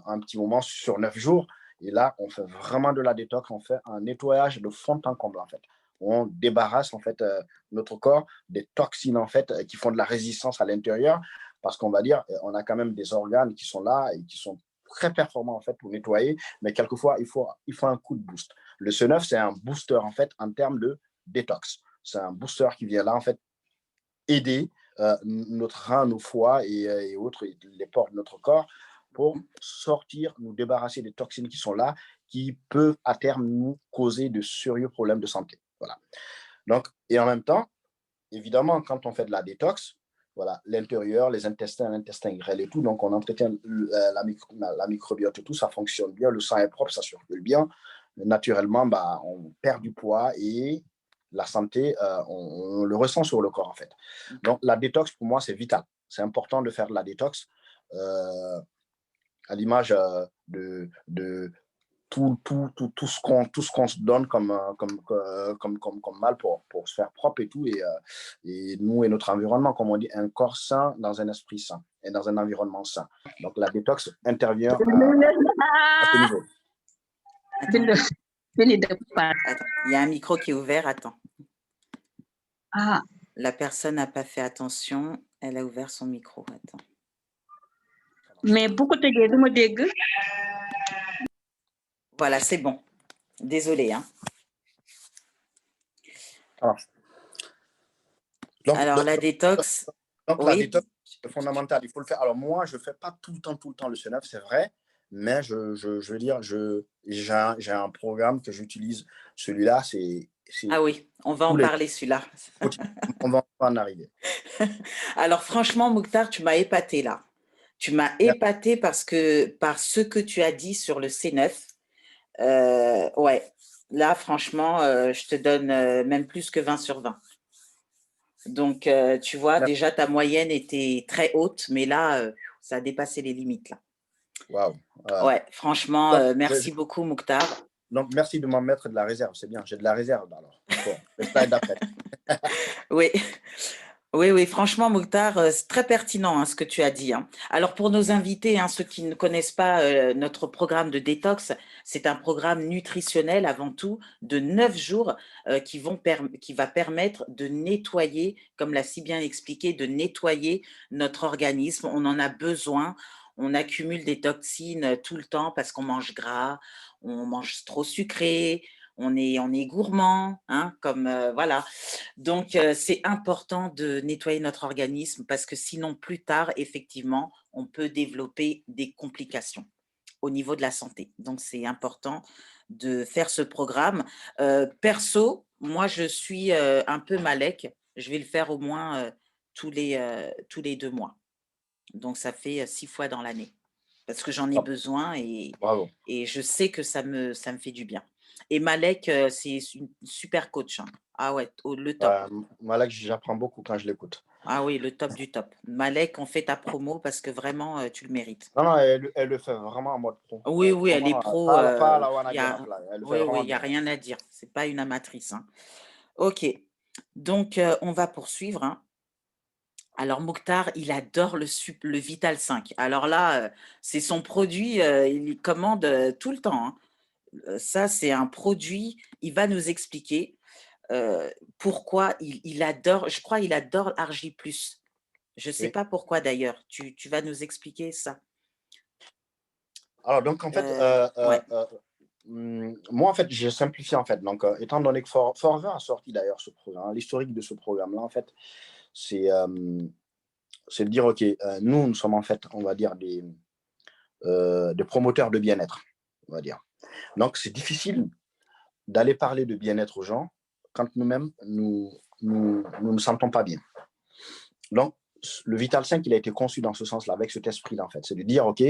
un petit moment sur 9 jours, et là, on fait vraiment de la détox, on fait un nettoyage de fond en comble en fait. On débarrasse en fait notre corps des toxines en fait qui font de la résistance à l'intérieur, parce qu'on va dire, on a quand même des organes qui sont là et qui sont très performants en fait pour nettoyer, mais quelquefois il faut un coup de boost. Le C9, c'est un booster en fait en termes de détox. C'est un booster qui vient là en fait aider notre rein, nos foies et autres, les pores de notre corps pour sortir, nous débarrasser des toxines qui sont là, qui peuvent à terme nous causer de sérieux problèmes de santé. Voilà. Donc, et en même temps, évidemment, quand on fait de la détox, voilà, l'intérieur, les intestins, l'intestin grêle et tout, donc on entretient la microbiote et tout, ça fonctionne bien, le sang est propre, ça circule bien. Naturellement, bah, on perd du poids et la santé, on le ressent sur le corps en fait. Donc la détox, pour moi, c'est vital. C'est important de faire de la détox à l'image de tout ce qu'on se donne comme mal pour se faire propre et tout. Et nous et notre environnement, comme on dit, un corps sain dans un esprit sain et dans un environnement sain. Donc la détox intervient à ce niveau. Attends, il y a un micro qui est ouvert, attends. Ah. La personne n'a pas fait attention, elle a ouvert son micro, attends. Mais pourquoi tu me dis? Voilà, c'est bon. Désolée. Hein. Alors, la détox. Donc, la détox, c'est fondamental. Il faut le faire. Alors, moi, je ne fais pas tout le temps le C9, c'est vrai. Mais je veux dire, j'ai un programme que j'utilise. Celui-là, c'est. Ah oui, on va en parler, celui-là. On va en arriver. Alors, franchement, Mouktar, tu m'as épaté là. Tu m'as épaté par ce que tu as dit sur le C9. Ouais, là, franchement, je te donne même plus que 20 sur 20. Donc, tu vois, déjà, ta moyenne était très haute, mais là, ça a dépassé les limites. Là. Waouh. Ouais, franchement, merci beaucoup, Mouktar. Donc, merci de m'en mettre de la réserve, c'est bien. J'ai de la réserve, alors. Bon, le slide d'après. Oui. Oui, franchement, Mouktar, c'est très pertinent hein, ce que tu as dit. Hein. Alors, pour nos invités, hein, ceux qui ne connaissent pas notre programme de détox, c'est un programme nutritionnel avant tout de 9 jours qui va permettre de nettoyer, comme l'a si bien expliqué, de nettoyer notre organisme. On en a besoin. On accumule des toxines tout le temps parce qu'on mange gras, on mange trop sucré, on est gourmand, hein, comme voilà. Donc, c'est important de nettoyer notre organisme parce que sinon, plus tard, effectivement, on peut développer des complications au niveau de la santé. Donc, c'est important de faire ce programme. Perso, moi, je suis un peu Malek. Je vais le faire au moins tous les 2 mois. Donc, ça fait 6 fois dans l'année parce que j'en ai besoin et je sais que ça me fait du bien. Et Malek, c'est une super coach. Hein. Ah ouais, le top. Malek, j'apprends beaucoup quand je l'écoute. Ah oui, le top du top. Malek, on fait ta promo parce que vraiment, tu le mérites. Non, elle le fait vraiment en mode pro. Oui, elle est pro. Pas à la Wana Oui, il n'y a rien à dire. Ce n'est pas une amatrice. Hein. OK. Donc, on va poursuivre. Hein. Alors, Mouktar, il adore le Vital 5. Alors là, c'est son produit, il commande tout le temps. Hein. Ça, c'est un produit, il va nous expliquer pourquoi il adore, je crois il adore Argi+. Je ne sais pas pourquoi d'ailleurs. Tu vas nous expliquer ça. Alors, donc, en fait, moi, en fait, j'ai simplifié, en fait. Donc, étant donné que Forever a sorti d'ailleurs ce programme, l'historique de ce programme-là, en fait, c'est de dire, OK, nous sommes en fait, on va dire, des promoteurs de bien-être, on va dire. Donc, c'est difficile d'aller parler de bien-être aux gens quand nous-mêmes, nous ne sentons pas bien. Donc, le Vital 5, il a été conçu dans ce sens-là, avec cet esprit-là, en fait. C'est de dire, OK,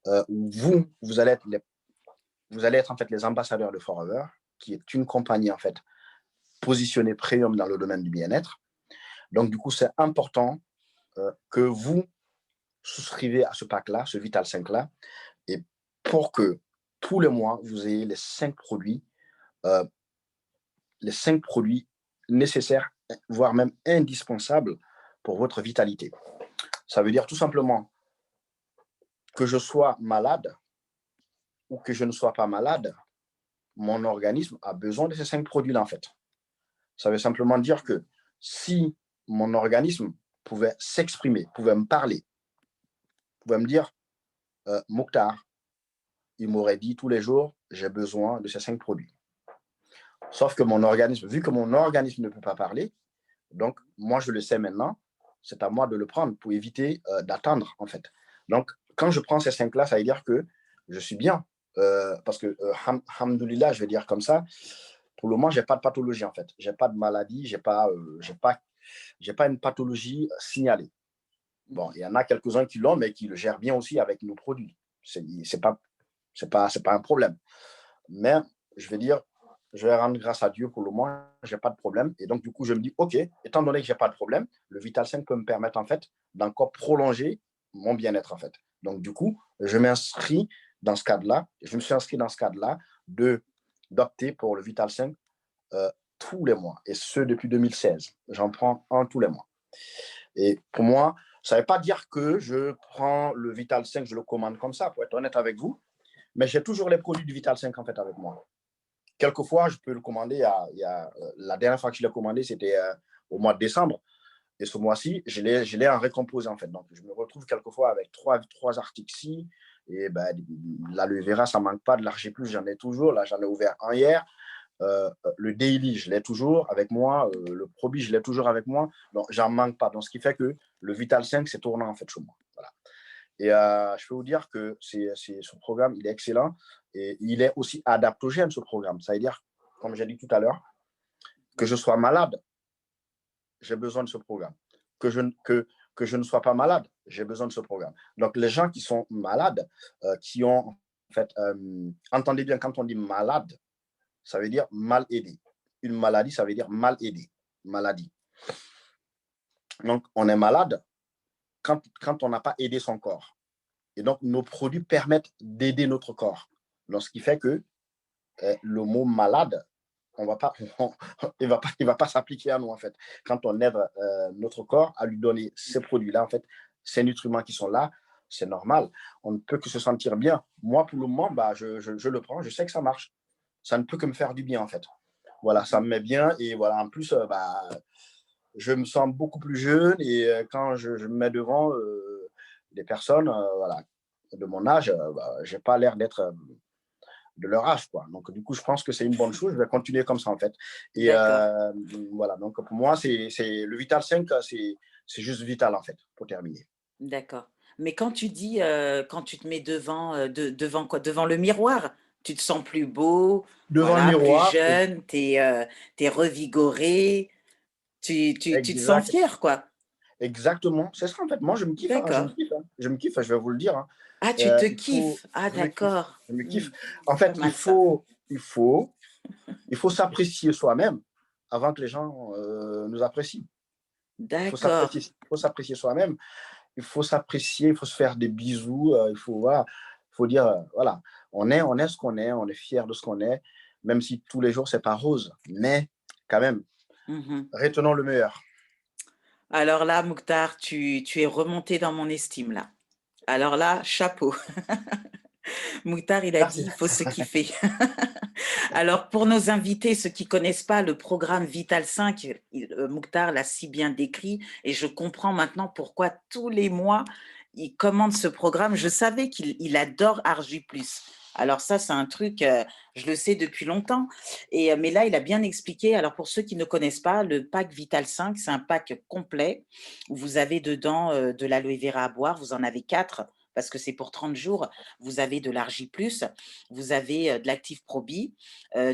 vous allez être en fait les ambassadeurs de Forever, qui est une compagnie, en fait, positionnée premium dans le domaine du bien-être. Donc, du coup, c'est important que vous souscrivez à ce pack-là, ce Vital 5-là, et pour que tous les mois, vous ayez euh, les 5 produits nécessaires, voire même indispensables pour votre vitalité. Ça veut dire tout simplement que je sois malade ou que je ne sois pas malade, mon organisme a besoin de ces 5 produits-là, en fait. Ça veut simplement dire que si mon organisme pouvait s'exprimer, pouvait me parler, pouvait me dire, Mokhtar, il m'aurait dit tous les jours, j'ai besoin de ces 5 produits. Sauf que mon organisme, vu que mon organisme ne peut pas parler, donc moi je le sais maintenant, c'est à moi de le prendre pour éviter d'attendre, en fait. Donc, quand je prends ces 5-là, ça veut dire que je suis bien. Parce que, hamdoulilah, je vais dire comme ça, pour le moment, je n'ai pas de pathologie, en fait. Je n'ai pas de maladie, je n'ai pas une pathologie signalée. Bon, il y en a quelques-uns qui l'ont, mais qui le gèrent bien aussi avec nos produits. C'est pas un problème. Mais je vais dire, je vais rendre grâce à Dieu pour le moment, je n'ai pas de problème. Et donc, du coup, je me dis, OK, étant donné que je n'ai pas de problème, le Vital 5 peut me permettre, en fait, d'encore prolonger mon bien-être, en fait. Donc, du coup, je m'inscris dans ce cadre-là. Je me suis inscrit dans ce cadre-là d'opter pour le Vital 5 tous les mois. Et ce, depuis 2016. J'en prends un tous les mois. Et pour moi, ça ne veut pas dire que je prends le Vital 5, je le commande comme ça, pour être honnête avec vous. Mais j'ai toujours les produits du Vital 5, en fait, avec moi. Quelquefois, je peux le commander. La dernière fois que je l'ai commandé, c'était au mois de décembre. Et ce mois-ci, je l'ai en récomposé, en fait. Donc, je me retrouve quelquefois avec trois articles-ci. Et ben, l'aloe vera, ça ne manque pas. De l'Argi+, j'en ai toujours. Là, j'en ai ouvert un hier. Le daily, je l'ai toujours avec moi. Le Probi, je l'ai toujours avec moi. Donc, j'en manque pas. Donc, ce qui fait que le Vital 5, c'est tournant, en fait, chez moi. Voilà. Et je peux vous dire que ce programme, il est excellent et il est aussi adaptogène, ce programme. Ça veut dire, comme j'ai dit tout à l'heure, que je sois malade, j'ai besoin de ce programme. Que je ne sois pas malade, j'ai besoin de ce programme. Donc, les gens qui sont malades, qui ont, en fait, entendez bien, quand on dit malade, ça veut dire mal aidé. Une maladie, ça veut dire mal aidé. Maladie. Donc, on est malade quand on n'a pas aidé son corps. Et donc, nos produits permettent d'aider notre corps. Donc, ce qui fait que le mot malade, il ne va pas s'appliquer à nous, en fait. Quand on aide notre corps à lui donner ces produits-là, en fait, ces nutriments qui sont là, c'est normal. On ne peut que se sentir bien. Moi, pour le moment, bah, je le prends, je sais que ça marche. Ça ne peut que me faire du bien, en fait. Voilà, ça me met bien. Et voilà, en plus, je me sens beaucoup plus jeune. Et quand je me mets devant des personnes voilà, de mon âge, je n'ai pas l'air d'être de leur âge, quoi. Donc, du coup, je pense que c'est une bonne chose. Je vais continuer comme ça, en fait. Et voilà, donc pour moi, c'est le Vital 5, c'est juste Vital, en fait, pour terminer. D'accord. Mais quand tu dis, quand tu te mets devant quoi? Devant le miroir, tu te sens plus beau, Devant le voilà, plus miroir, jeune, tu es revigoré, tu te sens exact, fier, quoi. exactement. C'est ça, en fait. Moi, je me kiffe, hein, je me D'accord. kiffe, hein. Je me kiffe, je vais vous le dire, hein. Ah, tu te Il faut, kiffes. Ah, je me kiffe, d'accord. je me kiffe. En C'est pas fait, mal ça. il faut s'apprécier soi-même avant que les gens nous apprécient. Il D'accord. faut s'apprécier soi-même. Il faut s'apprécier, il faut se faire des bisous. Voilà, il faut dire, voilà, on est ce qu'on est, on est fier de ce qu'on est, même si tous les jours, c'est pas rose. Mais quand même, Mhm. retenons le meilleur. Alors là, Mokhtar, tu es remonté dans mon estime, là. Alors là, chapeau. Mokhtar, il a dit, Merci. il faut se kiffer. Alors, pour nos invités, ceux qui connaissent pas le programme Vital 5, Mokhtar l'a si bien décrit et je comprends maintenant pourquoi tous les mois, il commande ce programme. Je savais qu'il adore Argi+. Alors ça, c'est un truc, je le sais depuis longtemps. Mais là, il a bien expliqué. Alors, pour ceux qui ne connaissent pas, le pack Vital 5, c'est un pack complet où vous avez dedans de l'aloe vera à boire. Vous en avez 4 parce que c'est pour 30 jours. Vous avez de l'Argi+, vous avez de l'Active Probi,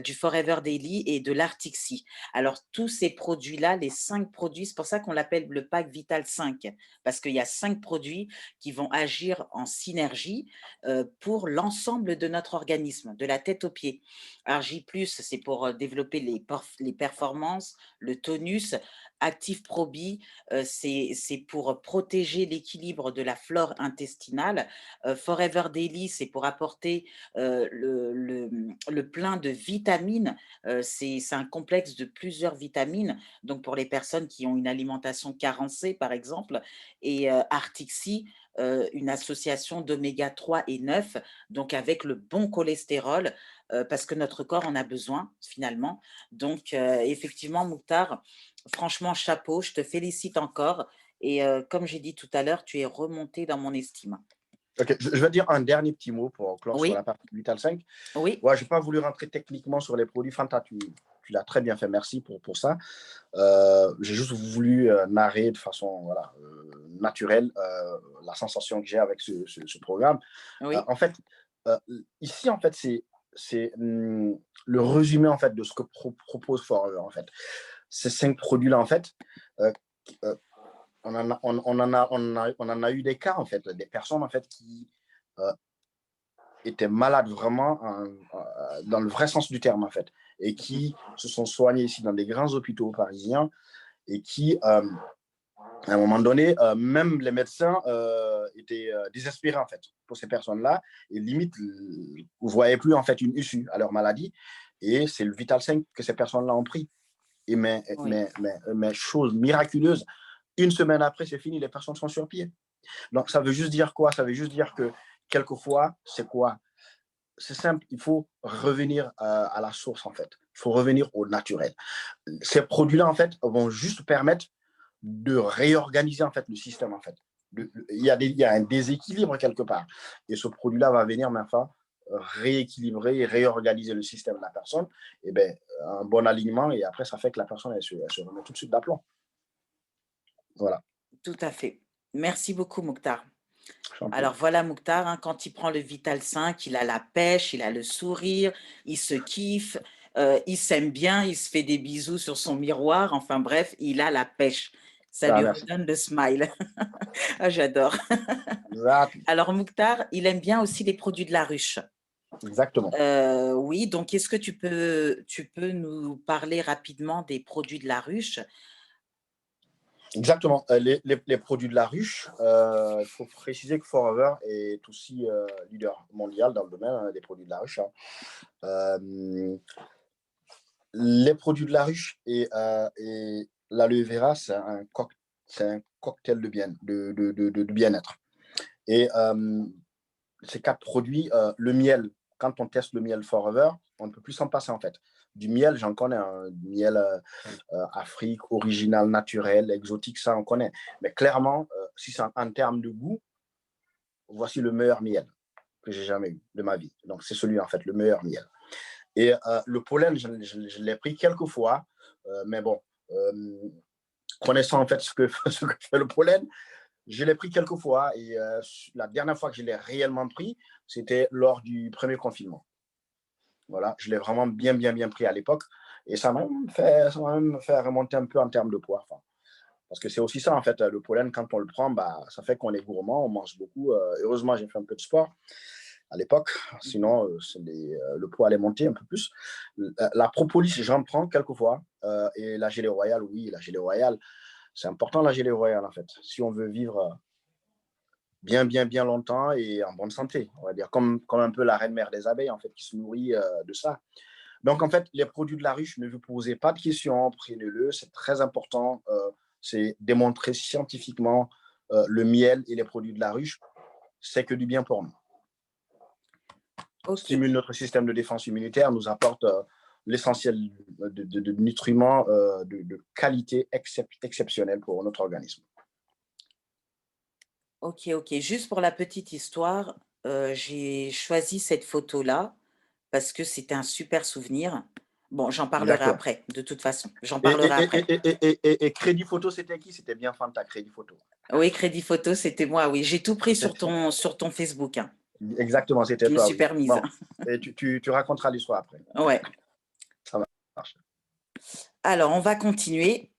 du Forever Daily et de l'Artixi. Alors, tous ces produits-là, les 5 produits, c'est pour ça qu'on l'appelle le pack Vital 5, parce qu'il y a 5 produits qui vont agir en synergie pour l'ensemble de notre organisme, de la tête aux pieds. Argi+, c'est pour développer les performances, le tonus, Active Probi, c'est pour protéger l'équilibre de la flore intestinale. Forever Daily, c'est pour apporter le plein de vitamines. C'est un complexe de plusieurs vitamines. Donc, pour les personnes qui ont une alimentation carencée, par exemple, et Artixi, une association d'oméga 3 et 9, donc avec le bon cholestérol, parce que notre corps en a besoin, finalement. Donc, effectivement, Mouktar, franchement, chapeau, je te félicite encore. Et comme j'ai dit tout à l'heure, tu es remonté dans mon estime. Ok, je vais dire un dernier petit mot pour clore sur Oui, la partie Vital 5. oui, Ouais, je n'ai pas voulu rentrer techniquement sur les produits. Fanta, tu l'as très bien fait, merci pour ça. J'ai juste voulu narrer de façon voilà, naturelle la sensation que j'ai avec ce programme. oui, En fait, ici, en fait, c'est le résumé en fait de ce que propose Forever. En fait, ces 5 produits-là, en fait, euh, euh, on en a eu des cas en fait, des personnes en fait qui euh, étaient malades vraiment dans le vrai sens du terme en fait, et qui se sont soignés ici dans des grands hôpitaux parisiens et qui à un moment donné, même les médecins étaient désespérés en fait pour ces personnes-là et limite, vous ne voyez plus en fait une issue à leur maladie et c'est le Vital 5 que ces personnes-là ont pris. Et oui. mais chose miraculeuse, une semaine après, c'est fini, les personnes sont sur pied. Donc ça veut juste dire quoi? Ça veut juste dire que quelquefois, c'est quoi? C'est simple, il faut revenir à la source en fait. Il faut revenir au naturel. Ces produits-là en fait vont juste permettre de réorganiser en fait le système en fait. Il y a un déséquilibre quelque part. Et ce produit-là va venir, mais enfin, rééquilibrer et réorganiser le système de la personne. Et ben, un bon alignement, et après, ça fait que la personne, elle se remet tout de suite d'aplomb. Voilà. Tout à fait. Merci beaucoup, Mouktar. J'en prie. Alors voilà, Mouktar, hein, quand il prend le Vital 5, il a la pêche, il a le sourire, il se kiffe, il s'aime bien, il se fait des bisous sur son miroir. Enfin bref, il a la pêche. Ça Ah, lui merci. redonne le smile. Ah, j'adore. Exact. Alors Mouktar, il aime bien aussi les produits de la ruche. Exactement. Oui, donc est-ce que tu peux nous parler rapidement des produits de la ruche? Exactement. Les produits de la ruche, il faut préciser que Forever est aussi leader mondial dans le domaine des produits de la ruche. Hein. Les produits de la ruche et l'aloe vera, c'est un cocktail de bien-être. Et ces 4 produits, le miel, quand on teste le miel Forever, on ne peut plus s'en passer en fait. Du miel, j'en connais, un miel Afrique, original, naturel, exotique, ça on connaît. Mais clairement, si c'est en termes de goût, voici le meilleur miel que j'ai jamais eu de ma vie. Donc c'est celui en fait, le meilleur miel. Et le pollen, je l'ai pris quelques fois, mais bon, connaissant en fait ce que fait le pollen, je l'ai pris quelques fois et la dernière fois que je l'ai réellement pris, c'était lors du premier confinement. Voilà, je l'ai vraiment bien pris à l'époque et ça m'a même fait remonter un peu en termes de poids. Enfin, parce que c'est aussi ça, en fait, le pollen, quand on le prend, bah, ça fait qu'on est gourmand, on mange beaucoup. Heureusement, j'ai fait un peu de sport à l'époque, sinon le poids allait monter un peu plus. La propolis, j'en prends quelquefois. Et la gelée royale, oui, la gelée royale, c'est important la gelée royale, en fait. Si on veut vivre bien longtemps et en bonne santé, on va dire, comme un peu la reine-mère des abeilles, en fait, qui se nourrit de ça. Donc, en fait, les produits de la ruche, ne vous posez pas de questions, prenez-le, c'est très important. C'est démontré scientifiquement le miel et les produits de la ruche, c'est que du bien pour nous. Ok, Stimule notre système de défense immunitaire, nous apporte l'essentiel de nutriments de qualité exceptionnelle pour notre organisme. ok. Juste pour la petite histoire, j'ai choisi cette photo-là parce que c'était un super souvenir. Bon, j'en parlerai D'accord. après, de toute façon. J'en Et, parlerai après. et Crédit Photo, c'était qui? C'était bien Fanta, Crédit Photo. Oui, Crédit Photo, c'était moi, oui. J'ai tout pris sur C'était- ton Facebook, hein. Exactement, c'était Je me toi, suis oui. permise. Bon, et tu raconteras l'histoire après. Ouais. Ça marche. Alors, on va continuer.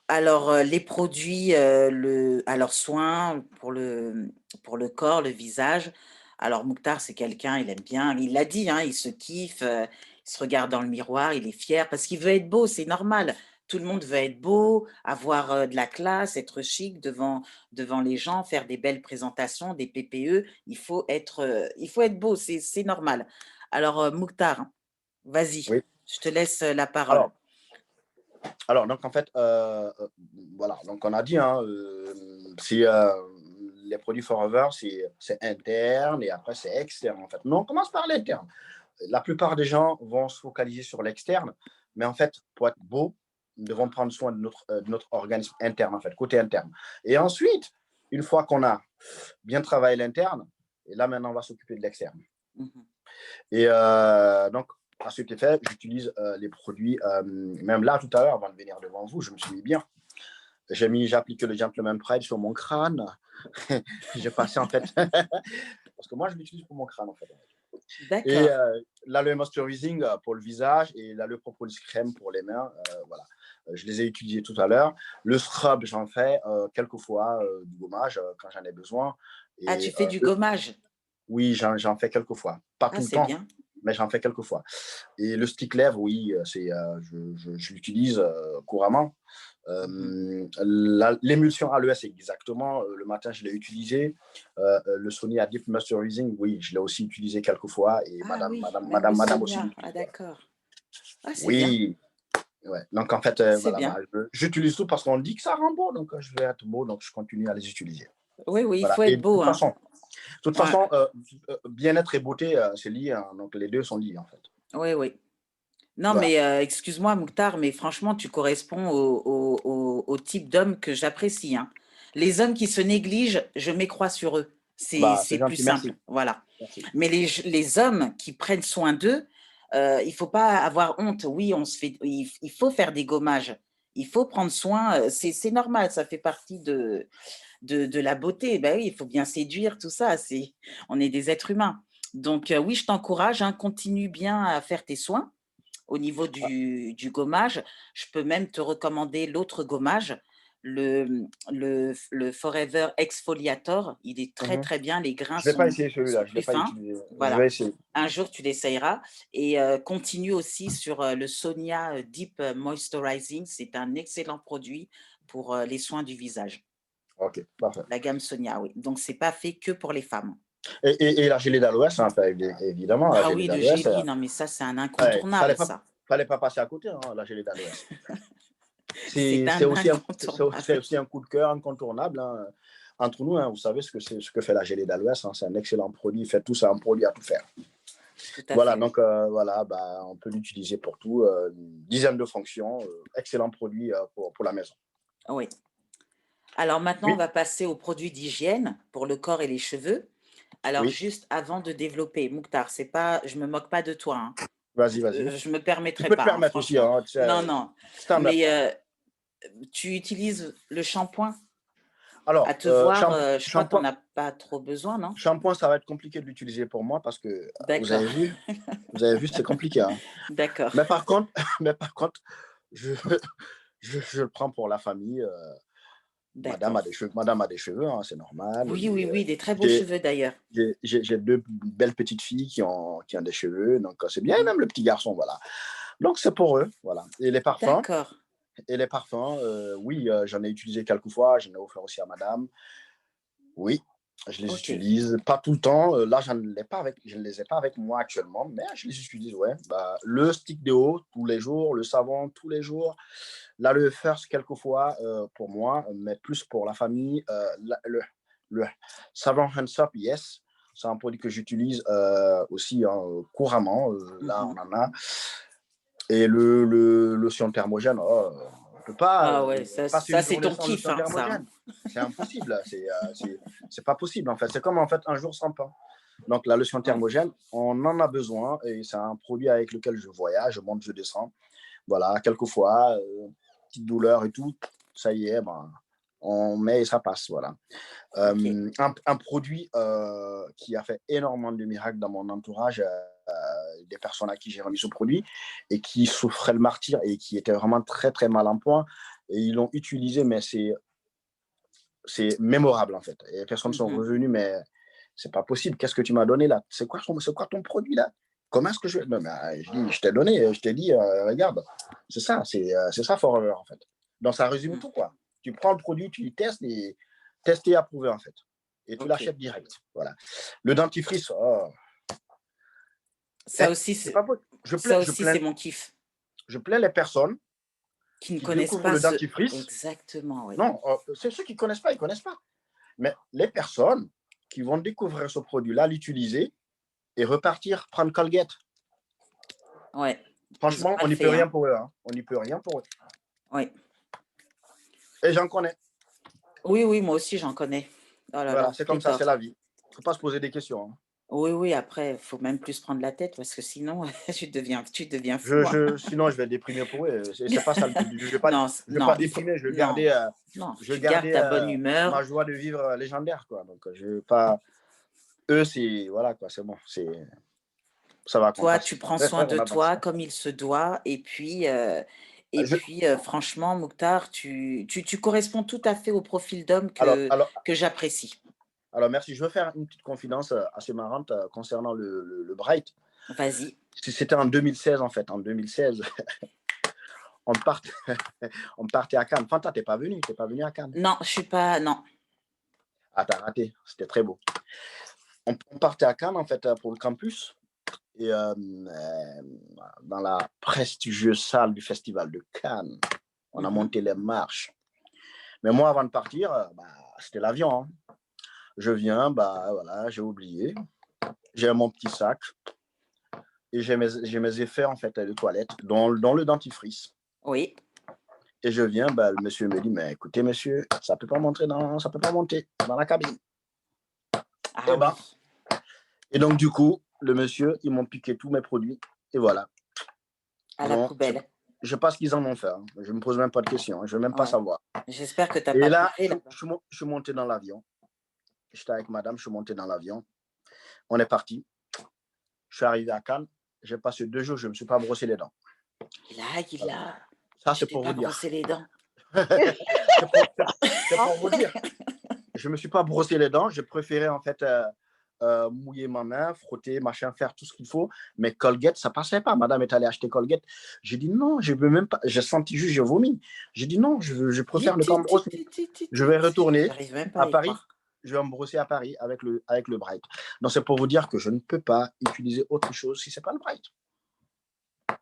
Alors, les produits, alors soins pour le corps, le visage. Alors, Mouktar, c'est quelqu'un, il aime bien, il l'a dit, hein, il se kiffe, il se regarde dans le miroir, il est fier parce qu'il veut être beau, c'est normal. Tout le monde veut être beau, avoir de la classe, être chic devant les gens, faire des belles présentations, des PPE. Il faut être beau, c'est normal. Alors, Mouktar, vas-y, Oui. je te laisse la parole. Donc en fait, voilà, donc on a dit, hein, les produits Forever, c'est interne et après c'est externe en fait. Mais on commence par l'interne. La plupart des gens vont se focaliser sur l'externe, mais en fait, pour être beau, nous devons prendre soin de notre organisme interne, en fait, côté interne. Et ensuite, une fois qu'on a bien travaillé l'interne, et là maintenant, on va s'occuper de l'externe. Et donc, à ce qui est fait, j'utilise les produits, même là, tout à l'heure, avant de venir devant vous, je me suis mis bien. J'ai appliqué le Gentleman Pride sur mon crâne. J'ai passé, en fait, parce que moi, je l'utilise pour mon crâne, en fait. Et là, le moisturizing pour le visage et là, le propolis crème pour les mains. Voilà. Je les ai utilisés tout à l'heure. Le scrub, j'en fais quelques fois du gommage quand j'en ai besoin. Ah, tu fais du gommage? Oui, j'en fais quelques fois. Pas tout le temps, bien. mais j'en fais quelques fois. Et le stick lèvre, oui, je l'utilise couramment. L'émulsion aloe, c'est exactement. Le matin, je l'ai utilisé. Le Sonia Deep Moisturizing, oui, je l'ai aussi utilisé quelques fois. Et madame aussi. Ah, d'accord. Ah, c'est oui. Ouais. Donc, en fait, bien. J'utilise tout parce qu'on dit que ça rend beau. Donc, je vais être beau. Donc, je continue à les utiliser. Oui, voilà. Il faut être beau. De toute façon, bien-être et beauté, c'est lié. Hein, donc, les deux sont liés, en fait. Oui. Non, mais excuse-moi, Mouktar, mais franchement, tu corresponds au type d'homme que j'apprécie. Hein. Les hommes qui se négligent, je m'écrois sur eux. C'est plus simple. Merci. Voilà. Merci. Mais les hommes qui prennent soin d'eux, il ne faut pas avoir honte. Oui, il faut faire des gommages. Il faut prendre soin. C'est normal, ça fait partie de la beauté. Ben oui, il faut bien séduire, tout ça. On est des êtres humains. Donc, oui, je t'encourage. Hein, continue bien à faire tes soins. Au niveau du gommage, je peux même te recommander l'autre gommage, le Forever Exfoliator. Il est très, très bien. Les grains je ne vais pas essayer sont celui-là. Je ne plus l'ai pas fins. utilisé. Voilà. Je vais essayer. Un jour, tu l'essayeras. Et continue aussi sur le Sonia Deep Moisturizing. C'est un excellent produit pour les soins du visage. OK, parfait. La gamme Sonia, oui. Donc, ce n'est pas fait que pour les femmes. Et la gelée d'aloès, hein, évidemment. Ah oui, le gélie, non, mais ça, c'est un incontournable, ça. Fallait pas passer à côté, hein, la gelée d'aloès. C'est aussi un coup de cœur incontournable. Hein. Entre nous, hein, vous savez ce que fait la gelée d'aloès. Hein, c'est un excellent produit. Fait tout, c'est un produit à tout faire. Voilà, donc on peut l'utiliser pour tout. Une dizaine de fonctions. Excellent produit pour la maison. Oui. Alors maintenant, on va passer aux produits d'hygiène pour le corps et les cheveux. Alors, juste avant de développer, Mouktar, je me moque pas de toi. Hein. Vas-y. Je me permettrai tu peux pas. te permettre aussi. Hein, non. Mais tu utilises le shampoing? Alors, à te voir, je crois que tu n'en as pas trop besoin, non? Shampoing, ça va être compliqué de l'utiliser pour moi parce que vous avez vu, c'est compliqué. Hein. D'accord. Mais par contre, je le prends pour la famille. Madame a des cheveux, hein, c'est normal. Oui, des très beaux cheveux d'ailleurs. J'ai deux belles petites filles qui ont des cheveux, donc c'est bien, et même le petit garçon, voilà. Donc c'est pour eux, voilà. Et les parfums. D'accord. Oui, j'en ai utilisé quelques fois, j'en ai offert aussi à madame. Oui, je les utilise, pas tout le temps. Là, je ne les ai pas avec moi actuellement, mais je les utilise, ouais. Le stick déo tous les jours, le savon tous les jours. Là, le first, quelquefois, pour moi, mais plus pour la famille. Le savon Hands Up, yes. C'est un produit que j'utilise aussi couramment. Là, on en a. Et le lotion thermogène, on ne peut pas. Ah ouais, ça c'est ton kiff, hein, ça. C'est impossible. C'est pas possible, en fait. C'est comme, en fait, un jour sans pain. Donc, la lotion thermogène, on en a besoin. Et c'est un produit avec lequel je voyage, je monte, je descends. Voilà, quelquefois, petite douleur et tout, ça y est, on met et ça passe, voilà. Un produit qui a fait énormément de miracles dans mon entourage, des personnes à qui j'ai remis ce produit et qui souffraient le martyre et qui étaient vraiment très, très mal en point. Et ils l'ont utilisé, mais c'est mémorable, en fait. Et les personnes sont revenues, mais c'est pas possible. Qu'est-ce que tu m'as donné là? C'est quoi ton produit là? Comment est-ce que je... Non, mais je t'ai donné, je t'ai dit, regarde, c'est ça Forever, en fait. Donc, ça résume tout, quoi. Tu prends le produit, tu le testes, et tester et approuver, en fait. Et tu l'achètes direct. Voilà. Le dentifrice, ça aussi, c'est mon kiff. Je plains les personnes qui ne connaissent pas le dentifrice. Exactement, oui. Non, c'est ceux qui ne connaissent pas, ils ne connaissent pas. Mais les personnes qui vont découvrir ce produit-là, l'utiliser et repartir prendre Colgate. Ouais. Franchement, on n'y peut rien pour eux. Hein. On n'y peut rien pour eux. Oui. Et j'en connais. Oui, moi aussi, j'en connais. Oh là voilà, là, c'est comme ça, c'est la vie. Il ne faut pas se poser des questions. Hein. Oui, après, il faut même plus prendre la tête parce que sinon, tu deviens fou. Sinon, je vais déprimer pour eux. C'est pas ça le but. Je ne vais pas déprimer, je vais garder, ta bonne humeur. Ma joie de vivre légendaire. Quoi. Donc, je veux pas... Eux, c'est... Voilà, quoi, c'est bon. Ça va. Toi, tu prends soin de toi comme il se doit. Et puis, franchement, Mouktar, tu corresponds tout à fait au profil d'homme que j'apprécie. Alors, merci. Je veux faire une petite confidence assez marrante concernant le Bright. Vas-y. C'était en 2016, en fait. En 2016, on partait à Cannes. Fanta, tu n'es pas venu à Cannes? Non, je ne suis pas... Non. Ah, t'as raté. C'était très beau. On partait à Cannes, en fait, pour le campus. Et dans la prestigieuse salle du Festival de Cannes, on a monté les marches. Mais moi, avant de partir, c'était l'avion. Hein. Je viens, voilà, j'ai oublié. J'ai mon petit sac et j'ai mes effets en fait de toilette dans le dentifrice. Oui. Et je viens, le monsieur me dit, mais écoutez, monsieur, ça peut pas monter dans la cabine. Ah, et donc du coup, le monsieur, ils m'ont piqué tous mes produits et voilà. À la poubelle. Je sais pas ce qu'ils en ont fait. Hein. Je me pose même pas de questions. Hein. Je veux même pas savoir. J'espère que tu n'as pas. Et là, je suis monté dans l'avion. J'étais avec madame, je suis monté dans l'avion. On est parti. Je suis arrivé à Cannes. J'ai passé 2 jours, je ne me suis pas brossé les dents. Voilà. Ça, c'est pour vous dire. Brossé les dents. c'est pour vous dire. Je ne me suis pas brossé les dents. J'ai préféré, en fait, mouiller ma main, frotter, machin, faire tout ce qu'il faut. Mais Colgate, ça ne passait pas. Madame est allée acheter Colgate. J'ai dit non, je ne veux même pas. J'ai senti juste, j'ai vomi. J'ai dit non, je préfère ne pas me brosser. Je vais retourner à Paris. Je vais me brosser à Paris avec le Bright. Donc, c'est pour vous dire que je ne peux pas utiliser autre chose si ce n'est pas le Bright.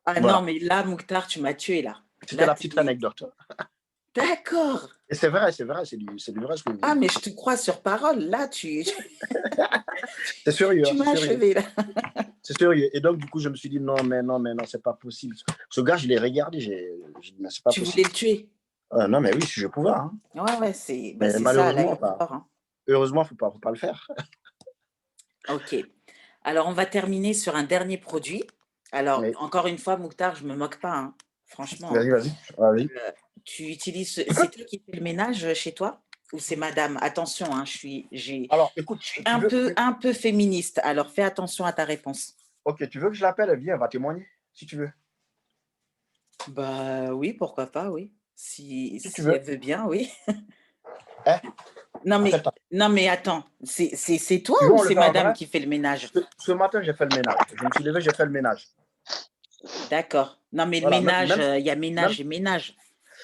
Ah voilà. Non, mais là, Mouktar, tu m'as tué, là. C'était la petite anecdote. D'accord. Et c'est vrai, c'est du vrai ce que Ah, mais je te crois sur parole. Là, c'est sérieux. Tu m'as achevé, là. C'est sérieux. Et donc, du coup, je me suis dit, non, c'est pas possible. Ce gars, je l'ai regardé, j'ai dit, mais c'est pas possible. Tu voulais le tuer? Non, mais oui, si je pouvais. Hein. Ouais, c'est malheureusement, ça, pas. Heureusement, il ne faut pas le faire. Ok. Alors, on va terminer sur un dernier produit. Alors, encore une fois, Mouktar, je ne me moque pas. Hein. Franchement. Vas-y. Tu utilises... C'est toi qui fais le ménage chez toi? Ou c'est madame? Attention, hein, Alors, écoute, un peu féministe. Alors, fais attention à ta réponse. Ok, tu veux que je l'appelle? Viens, elle va témoigner, si tu veux. Oui, pourquoi pas, oui. Si tu veux. Elle veut bien, oui. Hein? Non, mais attends, c'est toi ou c'est madame qui fait le ménage? Ce matin, j'ai fait le ménage. Je me suis levé, j'ai fait le ménage. D'accord. Non, mais voilà, le ménage, il y a ménage et ménage.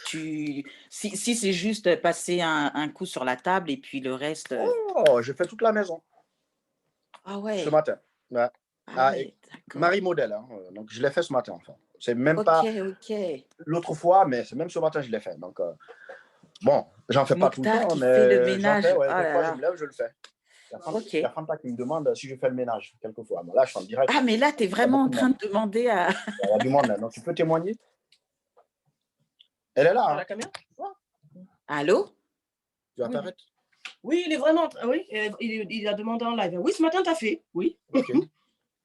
Si c'est juste passer un coup sur la table et puis le reste... Oh, j'ai fait toute la maison. Ah ouais. Ce matin. Ouais. Marie modèle. Hein. Donc, je l'ai fait ce matin, enfin. C'est même pas l'autre fois, mais c'est même ce matin que je l'ai fait. Donc, bon, j'en fais pas tout le temps, mais fait le ménage. Des fois, je me lève, je le fais. Il y a Fanta qui me demande si je fais le ménage, quelquefois. Là, je suis en direct. Ah, mais là, tu es vraiment en train de demander à... Il y a du monde là. Donc, tu peux témoigner? Elle est là. Hein. La caméra? Allô? Tu vas t'arrêter? Oui, il est vraiment... Oui, il a demandé en live. Oui, ce matin, tu as fait. Oui. Okay.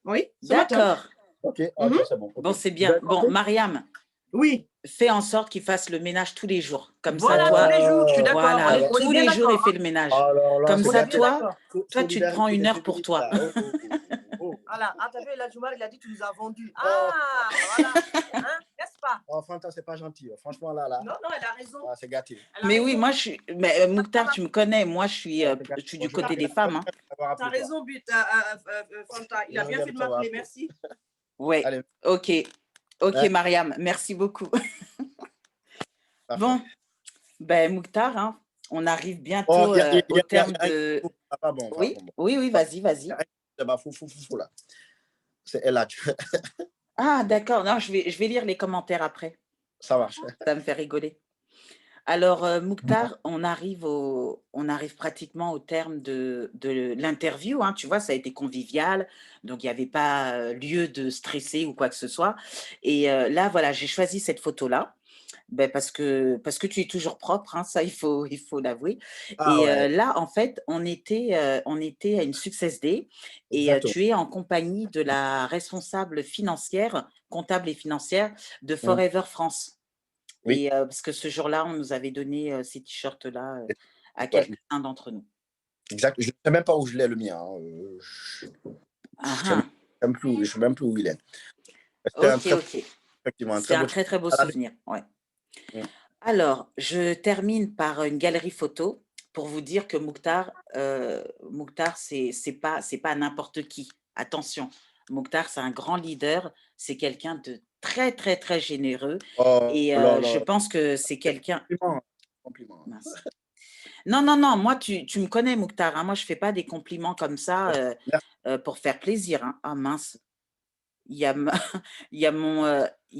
Oui, d'accord. Ok, c'est bon. Bon, c'est bien. Bon, Mariam. Oui. Fais en sorte qu'il fasse le ménage tous les jours. Comme voilà, ça, toi. Tous les jours, je suis d'accord. Voilà, tous les jours, il fait le ménage. Comme ça, toi, tu te prends 1 heure pour toi. Voilà, t'as vu, là, Joumar, il a dit tu nous as vendu. Ah, voilà. Hein, n'est-ce pas? Oh, Fanta, c'est pas gentil. Franchement, là. Non, elle a raison. C'est gâté. Mais oui, moi, je suis... Mais Mouktar, tu me connais. Moi, je suis du côté des femmes. Hein. T'as raison, Fanta. Il a bien fait de m'appeler. Merci. Ouais, Allez, ok. Ok, ouais, Mariam, merci beaucoup. parfait. Bon, ben, Mouktar, hein, on arrive Oh, bientôt il y a, il y a- au il y a terme un de… ah, pardon, Oui, pardon. oui, oui, vas-y, Il y vas-y. a un c'est ma fou, là. C'est elle. Ah, d'accord. Non, je vais lire les commentaires après. Ça marche. Ça me fait rigoler. Alors, Mouktar, on arrive pratiquement au terme de l'interview, hein. Tu vois, ça a été convivial, donc il n'y avait pas lieu de stresser ou quoi que ce soit. Et là, voilà, j'ai choisi cette photo-là. Ben parce que tu es toujours propre, hein, ça il faut l'avouer. Ah Et ouais, là, en fait, on était à une Success Day et exactement. tu es en compagnie de la responsable financière, comptable et financière de Mm. Forever France. Oui, Et parce que ce jour-là, on nous avait donné ces t-shirts-là à ouais, quelques-uns d'entre nous. exact. Je ne sais même pas où je l'ai le mien, hein. Ah, Je ne sais ah. même plus, je sais même plus où il est. C'était Ok, ok. effectivement, un C'est très un beau très, très beau à l'année. souvenir. Ouais. Mm. Alors, je termine par une galerie photo pour vous dire que Mouktar, c'est pas n'importe qui. Attention, Mouktar, c'est un grand leader, c'est quelqu'un de très, très, très généreux Oh et là je là, pense que c'est quelqu'un… compliment, compliment. Mince. Non, non, non, moi, tu me connais, Mouktar, hein, moi, je ne fais pas des compliments comme ça Merci. pour faire plaisir, hein. Ah mince, il y a, il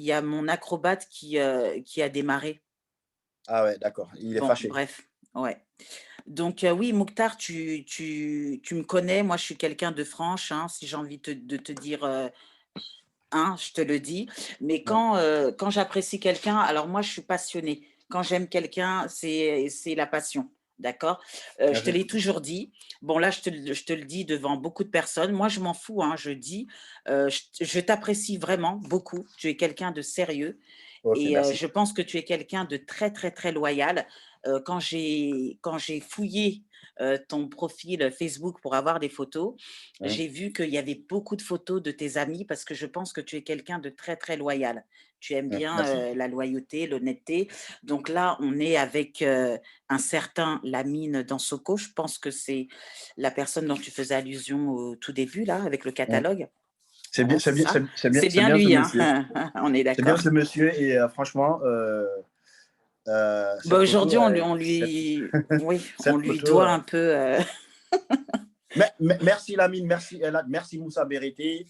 y a mon acrobate qui a démarré. Ah ouais, d'accord, il est Bon, fâché. bref, ouais. Donc, oui, Mouktar, tu me connais, moi je suis quelqu'un de franche, hein, si j'ai envie de te dire un, je te le dis. Mais Mm. quand j'apprécie quelqu'un, alors moi je suis passionnée. Quand j'aime quelqu'un, c'est la passion. D'accord. Je te Merci. l'ai toujours dit. Bon, là, je te le dis devant beaucoup de personnes. Moi, je m'en fous, hein, je dis, je t'apprécie vraiment beaucoup. Tu es quelqu'un de sérieux. Ok, Et merci. je pense que tu es quelqu'un de très, très, très loyal. Quand j'ai fouillé ton profil Facebook pour avoir des photos, Mm. j'ai vu qu'il y avait beaucoup de photos de tes amis parce que je pense que tu es quelqu'un de très, très loyal. Tu aimes Mm. bien Merci. la loyauté, l'honnêteté. Donc là, on est avec un certain Lamine Dansoko. Je pense que c'est la personne dont tu faisais allusion au tout début, là, avec le Mm. catalogue. C'est bien, Voilà, c'est c'est bien, ça. bien, C'est c'est bien bien ce lui, hein. monsieur. On est C'est bien d'accord. ce monsieur et franchement, Bah, cette photo, aujourd'hui, oui, on cette lui photo. doit un peu. Merci Lamine, merci Elad, merci Moussa Bérété,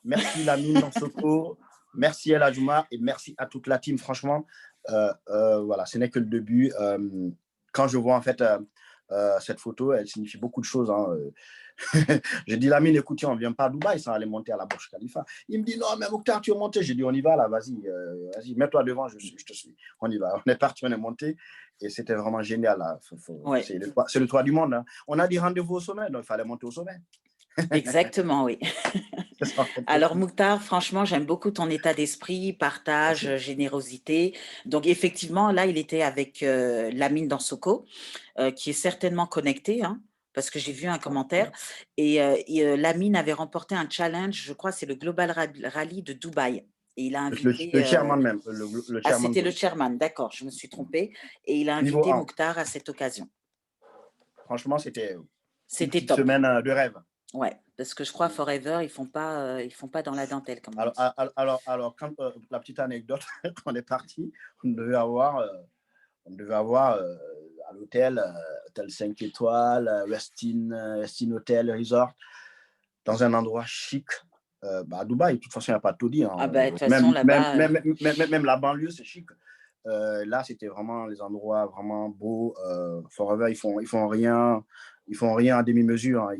merci Lamine Dansoko, merci El Hadjouma et merci à toute la team. Franchement, voilà, ce n'est que le début. Quand je vois en fait cette photo, elle signifie beaucoup de choses, hein. J'ai dit Lamine, écoute, on ne vient pas à Dubaï sans aller monter à la Burj Khalifa. Il me dit non, mais Mokhtar, tu es monté. J'ai dit on y va là, vas-y, mets-toi devant, je te suis. On y va. On est parti, on est monté et c'était vraiment génial là. Ouais, C'est le toit du monde, hein. On a dit rendez-vous au sommet, donc il fallait monter au sommet. exactement, oui. C'est ça, en fait, c'est Alors, tout. Mouktar, franchement, j'aime beaucoup ton état d'esprit, partage, Merci. générosité. Donc, effectivement, là, il était avec Lamine Dansoko, qui est certainement connecté, hein, parce que j'ai vu un commentaire. Et Lamine avait remporté un challenge, je crois, c'est le Global Rally de Dubaï. Et il a invité. Le chairman même, le Ah, chairman c'était le Group. chairman, d'accord, je me suis trompée. Et il a Niveau invité 1. Mouktar à cette occasion. Franchement, c'était une C'était petite top. semaine de rêve. Ouais, parce que je crois Forever, ils font pas dans la dentelle, comme on dit. Alors quand, la petite anecdote, quand on est parti, on devait avoir à l'hôtel, hôtel 5 étoiles, Westin Hotel Resort, dans un endroit chic. À Dubaï, de toute façon, il n'y a pas de taudis, hein. Ah bah, de toute façon, là-bas, Même la banlieue, c'est chic. Là, c'était vraiment les endroits vraiment beaux. Forever, ils font rien à demi-mesure, hein.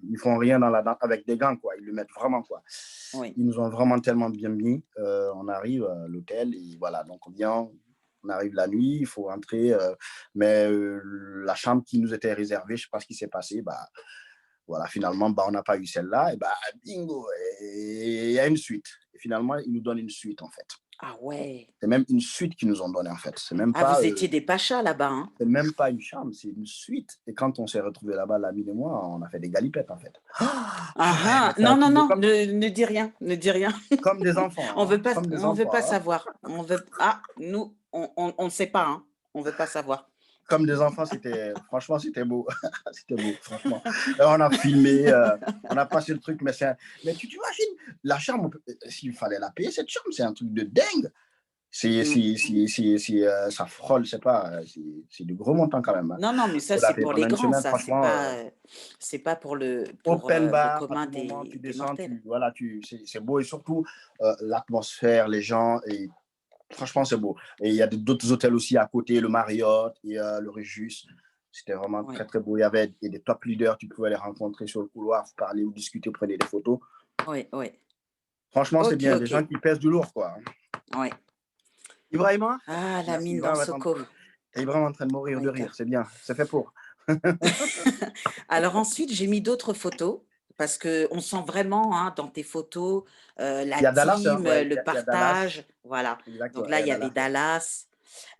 Ils font rien avec des gants, quoi. Ils le mettent vraiment, quoi. oui. Ils nous ont vraiment tellement bien mis. On arrive à l'hôtel et voilà, donc on arrive la nuit, il faut rentrer. Mais la chambre qui nous était réservée, je ne sais pas ce qui s'est passé. Voilà, finalement, on n'a pas eu celle-là. Et bingo, et il y a une suite. Et finalement, ils nous donnent une suite, en fait. Ah ouais. C'est même une suite qu'ils nous ont donnée, en fait. Ah, vous étiez des pachas là-bas, hein? C'est même pas une chambre, c'est une suite. Et quand on s'est retrouvés là-bas, l'ami et moi, on a fait des galipettes, en fait. Ah ah, non, non, non, ne dis rien, ne dis rien. Comme des enfants, On hein, veut pas, comme des on veut enfants. pas Hein. savoir. Nous, on ne sait pas, hein. On veut pas savoir. comme des enfants, franchement, c'était beau. C'était beau, franchement. On a filmé, on a passé le truc, mais tu t'imagines, la chambre, s'il fallait la payer, cette chambre, c'est un truc de dingue. Ça frôle, je sais pas, c'est du gros montant quand même. Hein. Non, mais ça, Pour la c'est payer pour les pendant une grands, semaine, ça. franchement, C'est pas pour open le bar, à commun tout moment, tu des descends, mortels. voilà, c'est beau et surtout l'atmosphère, les gens, et franchement, c'est beau. Et il y a d'autres hôtels aussi à côté, le Marriott et le Regus. C'était vraiment Oui, très, très beau. Il y avait des top leaders, tu pouvais les rencontrer sur le couloir, parler ou discuter, prenez des photos. oui. Franchement, c'est Ok, bien. Des gens qui pèsent du lourd, quoi. oui. Ibrahima, Ah, la merci. mine Ibrahima, d'Ansoko. t'es vraiment en train de mourir de Oui, rire. C'est bien. C'est fait pour. Alors ensuite, j'ai mis d'autres photos parce qu'on sent vraiment hein, dans tes photos Il la y a Dallas, hein? team, Ouais, le il y a Dallas. partage. Voilà. Donc Exactement. là, Il y il a y avait Dallas. Dallas.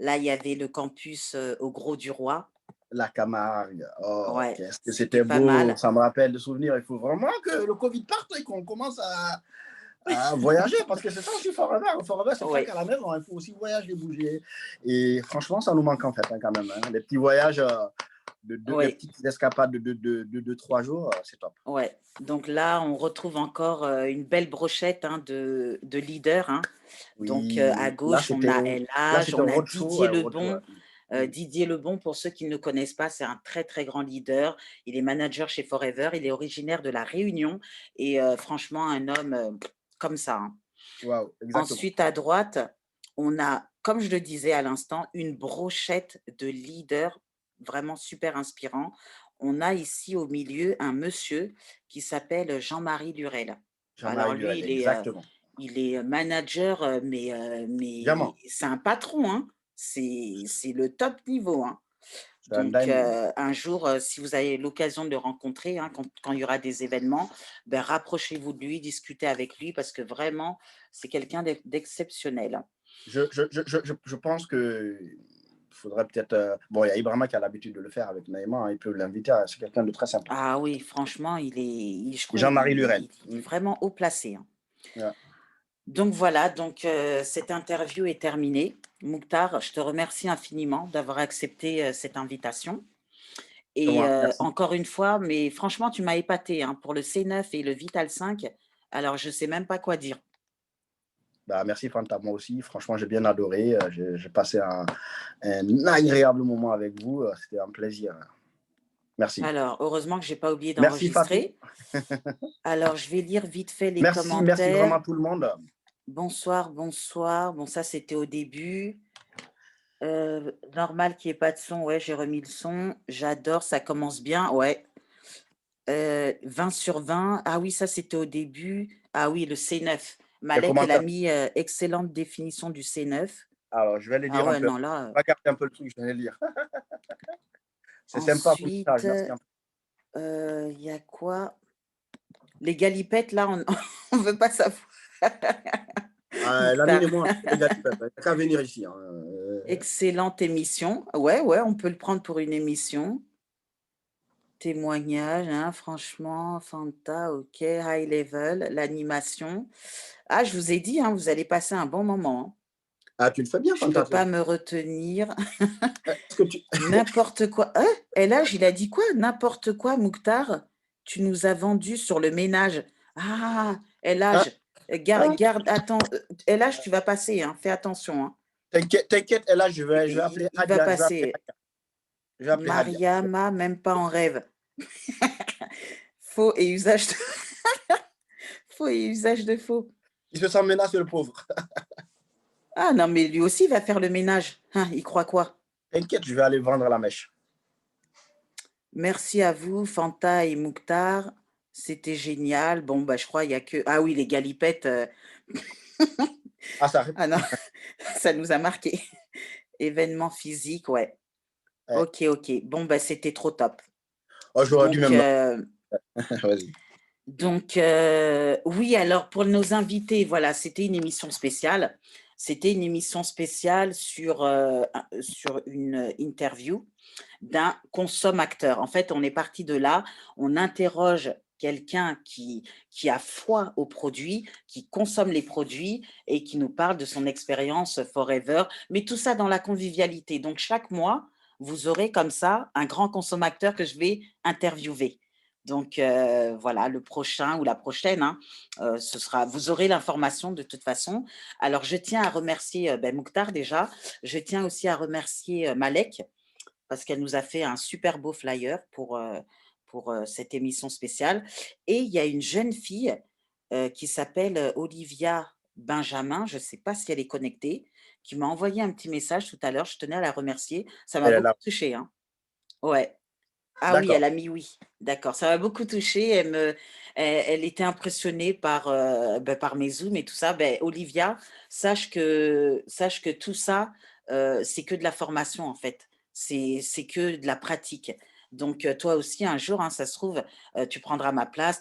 Là, il y avait le campus au Gros du Roi. La Camargue. Oh, Ouais, qu'est-ce que c'était c'était pas beau. mal. Ça me rappelle des souvenirs. Il faut vraiment que le Covid parte et qu'on commence à voyager parce que c'est ça aussi Forever. Forever, c'est pas Oui, qu'à la maison, il faut aussi voyager, bouger. Et franchement, ça nous manque en fait hein, quand même. Hein. Les petits voyages, les oui, petites escapades de 3 jours, c'est top. ouais. Donc là, on retrouve encore une belle brochette hein, de leaders. Hein. Donc à Oui, gauche, on a là, LH, c'était on a roadshow. Didier Ouais, roadshow Lebon. ouais. Didier Lebon, pour ceux qui ne le connaissent pas, c'est un très, très grand leader. Il est manager chez Forever. Il est originaire de La Réunion et franchement, un homme comme ça. Hein. Wow, exactement. Ensuite, à droite, on a, comme je le disais à l'instant, une brochette de leaders vraiment super inspirants. On a ici au milieu un monsieur qui s'appelle Jean-Marie Lurel. Alors Jean-Marie lui, Duel, exactement. il est manager, mais Diamant, c'est un patron, hein. C'est le top niveau, hein. c'est un Donc, diamond. un jour, si vous avez l'occasion de le rencontrer, hein, quand il y aura des événements, ben, rapprochez-vous de lui, discutez avec lui parce que vraiment, c'est quelqu'un d'exceptionnel. Hein. Je pense que il faudrait peut-être. Bon, il y a Ibrahima qui a l'habitude de le faire avec Naïma, hein, il peut l'inviter. C'est quelqu'un de très sympa. Ah oui, franchement, je crois Jean-Marie Lurel. il est vraiment haut placé. Hein. Ouais. Donc voilà, donc cette interview est terminée. Mouktar, je te remercie infiniment d'avoir accepté cette invitation. Et Merci. encore une fois, mais franchement, tu m'as épaté hein, pour le C9 et le Vital 5. Alors, je ne sais même pas quoi dire. Bah, merci Fanta, moi aussi. Franchement, j'ai bien adoré. J'ai passé un agréable moment avec vous. C'était un plaisir. Merci. Alors, heureusement que je n'ai pas oublié Merci Fatou. d'enregistrer. Alors, je vais lire vite fait les Merci commentaires. vraiment à tout le monde. Bonsoir. Bon, ça, c'était au début. Normal qu'il n'y ait pas de son. Ouais, j'ai remis le son. J'adore, ça commence bien. Ouais. 20 sur 20. Ah oui, ça, c'était au début. Ah oui, le C9. Les Malek, elle a commentaires. mis excellente définition du C9. Alors, je vais les Ah lire un ouais, peu. non, là. Regardez un peu le truc, je vais les lire. C'est sympa pour le Ensuite, message. Merci. il y a quoi? Les galipettes, là, on ne veut pas savoir. Lamine et moi, les gars, il n'y a qu'à venir ici. Hein. Excellente émission. Ouais, on peut le prendre pour une émission. Témoignage, hein, franchement, Fanta, ok, high level, l'animation. Ah, je vous ai dit, hein, vous allez passer un bon moment. Hein. Ah, tu le fais bien, Je ne peux Fanta. pas me retenir. Est-ce que tu... N'importe quoi. Hein? Et là, il a dit quoi? N'importe quoi, Mouktar? Tu nous as vendu sur le ménage. Ah, Hein? garde, attends. LH, tu vas passer, hein, fais attention. Hein. T'inquiète, et là, je vais appeler Il va Hadia. passer. Je vais appeler Hadia. Mariama, même pas en rêve. Faux et usage de... faux et usage de faux. Il se sent menacé, le pauvre. Ah non, mais lui aussi va faire le ménage. Hein, il croit quoi? T'inquiète, je vais aller vendre la mèche. Merci à vous, Fanta et Mouktar. C'était génial. Bon, bah, je crois qu'il n'y a que... Ah oui, les galipettes. Ah, ça arrive. Ah non, ça nous a marqué. Événement physique, ouais. Ouais. Ok. Bon, bah, c'était trop top. Oh, j'aurais dû même... Vas-y. Donc, oui, alors pour nos invités, voilà, c'était une émission spéciale. C'était une émission spéciale sur une interview d'un consomme-acteur. En fait, on est parti de là, on interroge quelqu'un qui a foi aux produits, qui consomme les produits et qui nous parle de son expérience Forever, mais tout ça dans la convivialité. Donc, chaque mois, vous aurez comme ça un grand consommateur que je vais interviewer. Donc, voilà, le prochain ou la prochaine, hein, vous aurez l'information de toute façon. Alors, je tiens à remercier Mouktar déjà. Je tiens aussi à remercier Malek parce qu'elle nous a fait un super beau flyer pour cette émission spéciale. Et il y a une jeune fille qui s'appelle Olivia Benjamin, je ne sais pas si elle est connectée, qui m'a envoyé un petit message tout à l'heure. Je tenais à la remercier. Ça m'a Elle est beaucoup là. touchée, hein. Ouais. Ah oui, elle D'accord. a mis oui. D'accord, ça m'a beaucoup touchée. Elle était impressionnée par mes zooms et tout ça. Olivia, sache que tout ça, c'est que de la formation en fait. C'est que de la pratique. Donc, toi aussi, un jour, hein, ça se trouve, tu prendras ma place,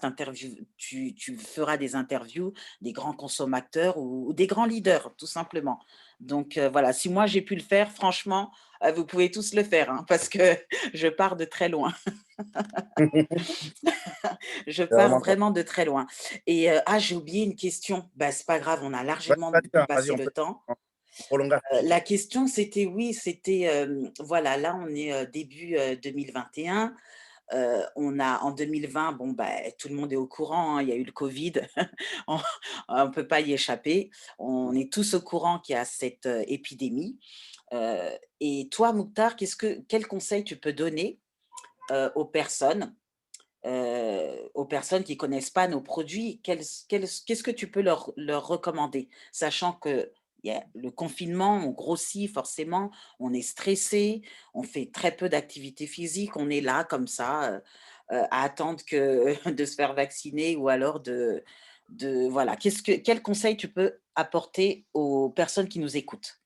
tu feras des interviews des grands consommateurs ou des grands leaders, tout simplement. Donc, voilà, si moi j'ai pu le faire, franchement, vous pouvez tous le faire, hein, parce que je pars de très loin. Je C'est pars vraiment top. vraiment de très loin. Et j'ai oublié une question. C'est pas grave, on a largement Vas-y, hein, vas-y, dépassé on le peut temps. en prolongation. La question, c'était oui, voilà, là, on est début 2021. En 2020, bon, tout le monde est au courant, hein, il y a eu le Covid, on ne peut pas y échapper. On est tous au courant qu'il y a cette épidémie. Et toi, Mouktar, quel conseil tu peux donner aux personnes qui ne connaissent pas nos produits? Qu'est-ce que tu peux leur recommander, sachant que le confinement, on grossit forcément, on est stressé, on fait très peu d'activité physique, on est là comme ça à attendre de se faire vacciner ou alors voilà. Quel conseil tu peux apporter aux personnes qui nous écoutent?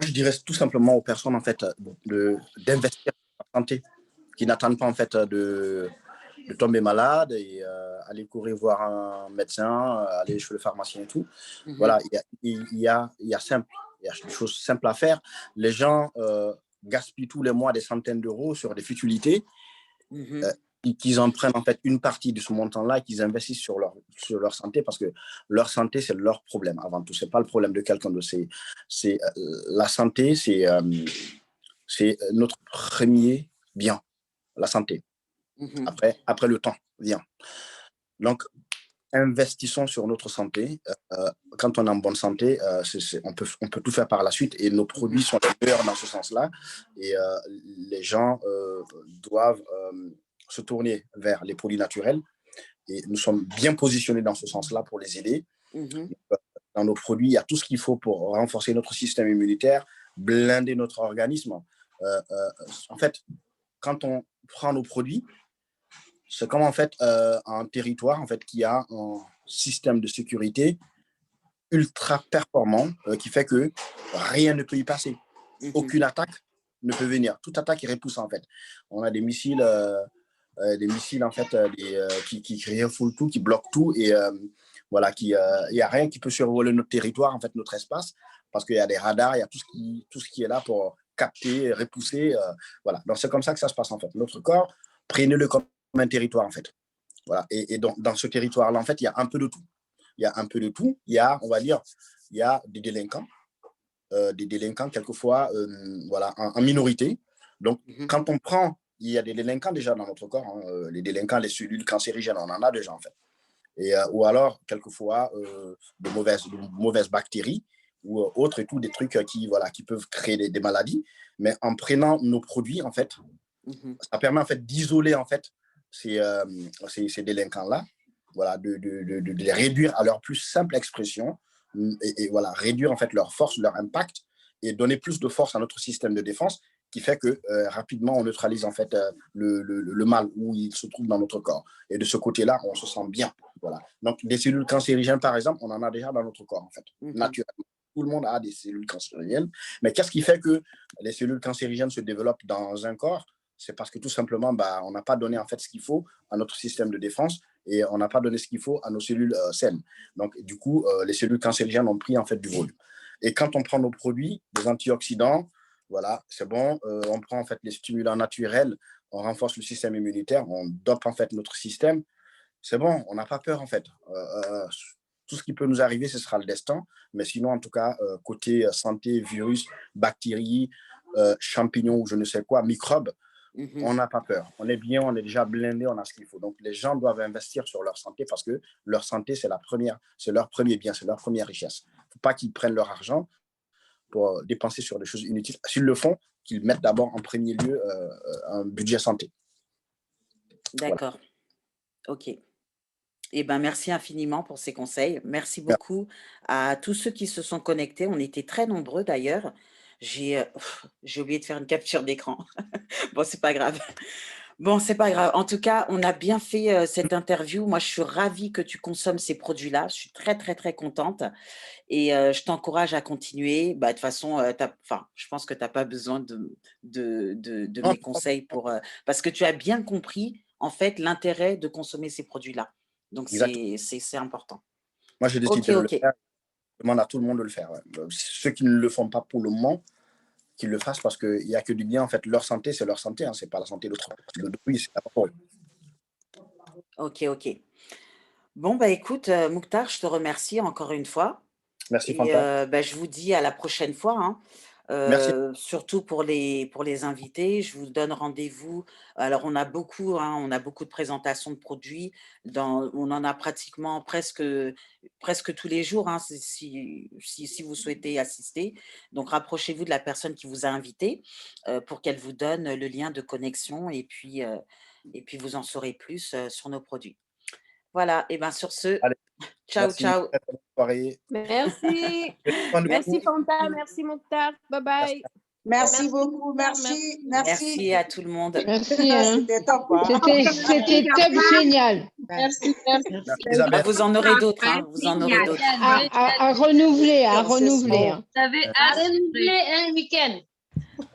Moi, je dirais tout simplement aux personnes en fait d'investir dans la santé, qui n'attendent pas en fait de tomber malade et aller courir voir un médecin, aller chez le pharmacien et tout. Voilà, il y a des choses simples à faire. Les gens gaspillent tous les mois des centaines d'euros sur des futilités. Qu'ils en prennent en fait une partie de ce montant-là et qu'ils investissent sur leur santé parce que leur santé, c'est leur problème avant tout. Ce n'est pas le problème de quelqu'un d'autre. La santé, c'est notre premier bien, la santé. Après le temps vient. Donc, investissons sur notre santé. Quand on est en bonne santé, on peut tout faire par la suite et nos produits sont les meilleurs dans ce sens-là. Et les gens doivent se tourner vers les produits naturels et nous sommes bien positionnés dans ce sens-là pour les aider. Dans nos produits, il y a tout ce qu'il faut pour renforcer notre système immunitaire, blinder notre organisme. En fait, quand on prend nos produits, c'est comme en fait un territoire en fait qui a un système de sécurité ultra performant qui fait que rien ne peut y passer. Aucune attaque ne peut venir. Toute attaque est repoussée en fait. On a des missiles en fait qui refoulent tout, qui bloquent tout et voilà, il y a rien qui peut survoler notre territoire en fait, notre espace, parce qu'il y a des radars, il y a tout ce qui est là pour capter, repousser, voilà. Donc c'est comme ça que ça se passe en fait. Notre corps, prenez-le comme un territoire en fait. Voilà. Et donc, dans ce territoire-là, en fait, il y a un peu de tout. Il y a un peu de tout. Il y a, on va dire, il y a des délinquants quelquefois, voilà, en minorité. Donc, quand on prend, il y a des délinquants déjà dans notre corps. Hein, les délinquants, les cellules cancérigènes, on en a déjà en fait. Et, ou alors, quelquefois, de mauvaises bactéries ou autres et tout, des trucs qui peuvent créer des maladies. Mais en prenant nos produits, en fait, ça permet en fait d'isoler en fait ces délinquants-là, voilà, de les réduire à leur plus simple expression et voilà, réduire en fait leur force, leur impact et donner plus de force à notre système de défense qui fait que rapidement on neutralise en fait le mal où il se trouve dans notre corps. Et de ce côté-là, on se sent bien. Voilà. Donc des cellules cancérigènes, par exemple, on en a déjà dans notre corps en fait, naturellement. Tout le monde a des cellules cancérigènes. Mais qu'est-ce qui fait que les cellules cancérigènes se développent dans un corps? C'est parce que tout simplement, on n'a pas donné en fait ce qu'il faut à notre système de défense et on n'a pas donné ce qu'il faut à nos cellules saines. Donc, du coup, les cellules cancérigènes ont pris en fait du volume. Et quand on prend nos produits, des antioxydants, voilà, c'est bon, on prend en fait les stimulants naturels, on renforce le système immunitaire, on dope en fait notre système, c'est bon, on n'a pas peur en fait. Tout ce qui peut nous arriver, ce sera le destin. Mais sinon, en tout cas, côté santé, virus, bactéries, champignons ou je ne sais quoi, microbes, Mhm. on n'a pas peur. On est bien, on est déjà blindé, on a ce qu'il faut. Donc, les gens doivent investir sur leur santé parce que leur santé, c'est leur premier bien, c'est leur première richesse. Il ne faut pas qu'ils prennent leur argent pour dépenser sur des choses inutiles. S'ils le font, qu'ils mettent d'abord en premier lieu un budget santé. D'accord. OK. Eh ben, merci infiniment pour ces conseils. Merci beaucoup à tous ceux qui se sont connectés. On était très nombreux d'ailleurs. J'ai oublié de faire une capture d'écran. Bon, c'est pas grave. Bon, c'est pas grave. En tout cas, on a bien fait cette interview. Moi, je suis ravie que tu consommes ces produits-là. Je suis très, très, très contente. Et je t'encourage à continuer. Bah, de toute façon, je pense que tu n'as pas besoin de mes conseils parce que tu as bien compris, en fait, l'intérêt de consommer ces produits-là. Donc, c'est important. Moi, j'ai décidé de le faire. Je demande à tout le monde de le faire. Ouais. Ceux qui ne le font pas pour le moment, qu'ils le fassent parce qu'il n'y a que du bien. En fait, leur santé, c'est leur santé. Hein, ce n'est pas la santé d'autrui. C'est pas pour eux. OK. Bon, bah, écoute, Mouktar, je te remercie encore une fois. Merci, Fanta. Je vous dis à la prochaine fois. Hein. Merci. Surtout pour les invités, je vous donne rendez-vous. Alors, on a beaucoup de présentations de produits. On en a pratiquement presque tous les jours, hein, si vous souhaitez assister. Donc, rapprochez-vous de la personne qui vous a invité pour qu'elle vous donne le lien de connexion et puis vous en saurez plus sur nos produits. Voilà, et bien sur ce, allez, ciao, merci. ciao. Bonne soirée. Merci. Merci Fanta, merci Mouktar. Bye bye. Merci beaucoup, merci. Merci à tout le monde. Merci. Hein. C'était top. Hein? C'était top, génial. Merci. Ah, vous en aurez d'autres. Hein, vous en aurez d'autres. À renouveler, à renouveler. Hein. Vous avez à renouveler un week-end.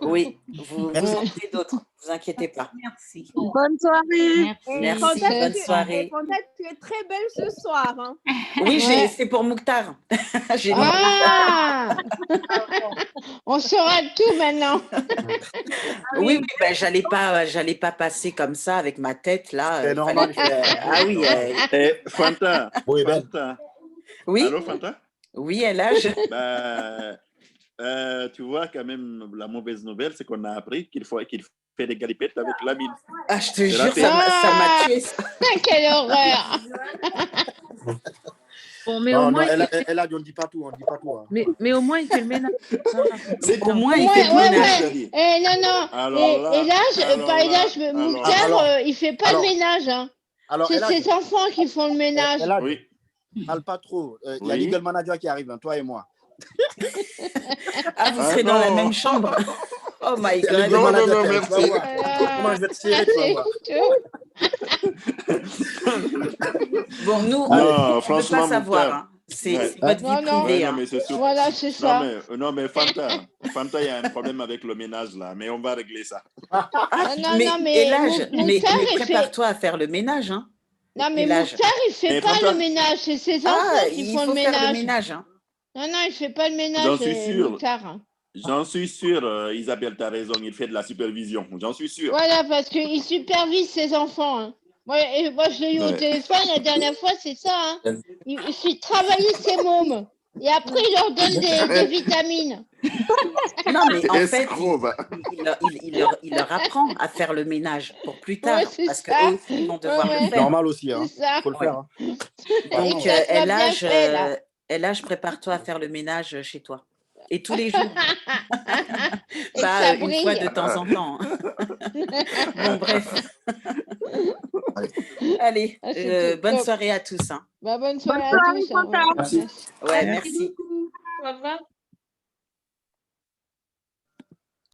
Oui, vous en aurez d'autres. Ne vous inquiétez pas. Merci. Bonne soirée. Merci, bonne soirée. Fanta, tu es très belle ce soir. Hein. Oui, Ouais. c'est pour Mouktar. Ah on saura tout maintenant. Oui, ben, j'allais pas passer comme ça avec ma tête là. C'est normal. Ah oui. Fanta. Oui, ben. Fanta. Oui. Allô, Fanta? Oui, Elhadj. Tu vois quand même la mauvaise nouvelle, c'est qu'on a appris qu'il fait des galipettes avec Lamine. Ah, je te jure, ça m'a tué. Ça. Quelle horreur. Bon, mais au moins, Elhadj, on ne dit pas tout. Hein. mais au moins, il fait le ménage. C'est au moins, il fait le ménage. Non. Elhadj, Mouktar, il ne fait pas le ménage. Hein. C'est ses enfants qui font le ménage. Oui. Parle pas trop. Il y a legal manager qui arrive, hein, toi et moi. Ah, vous serez dans la même chambre. Oh my God. Non, merci. Comment je vais te serrer, tu vas voir. Bon, nous, on ne peut pas savoir. Hein. C'est votre vie privée. Non, mais c'est sûr. Voilà, c'est ça. Non, mais Fanta, il y a un problème avec le ménage là, mais on va régler ça. Mais Elhadj, mais prépare-toi à faire le ménage. Hein. Non, mais Mouktar, il ne fait pas le ménage. C'est ses enfants qui font le ménage. Il faut faire le ménage. Hein. Non, il ne fait pas le ménage. J'en suis sûr. Mouktar. J'en suis sûr, Isabelle, tu as raison, il fait de la supervision. J'en suis sûr. Voilà, parce qu'il supervise ses enfants. Hein. Moi, je l'ai eu au téléphone la dernière fois, c'est ça. Hein. Il suit travailler ses mômes. Et après, il leur donne des vitamines. Non, mais en fait, il leur apprend à faire le ménage pour plus tard. Parce qu'eux, ils vont devoir le faire. Normal aussi, il faut le faire. Hein. Donc, Elhadj, prépare-toi à faire le ménage chez toi. Et tous les jours. Pas une fois de temps en temps. Bon, bref. Allez, bonne soirée à tous. Hein. Bonne soirée à tous. Ouais, merci. Au revoir.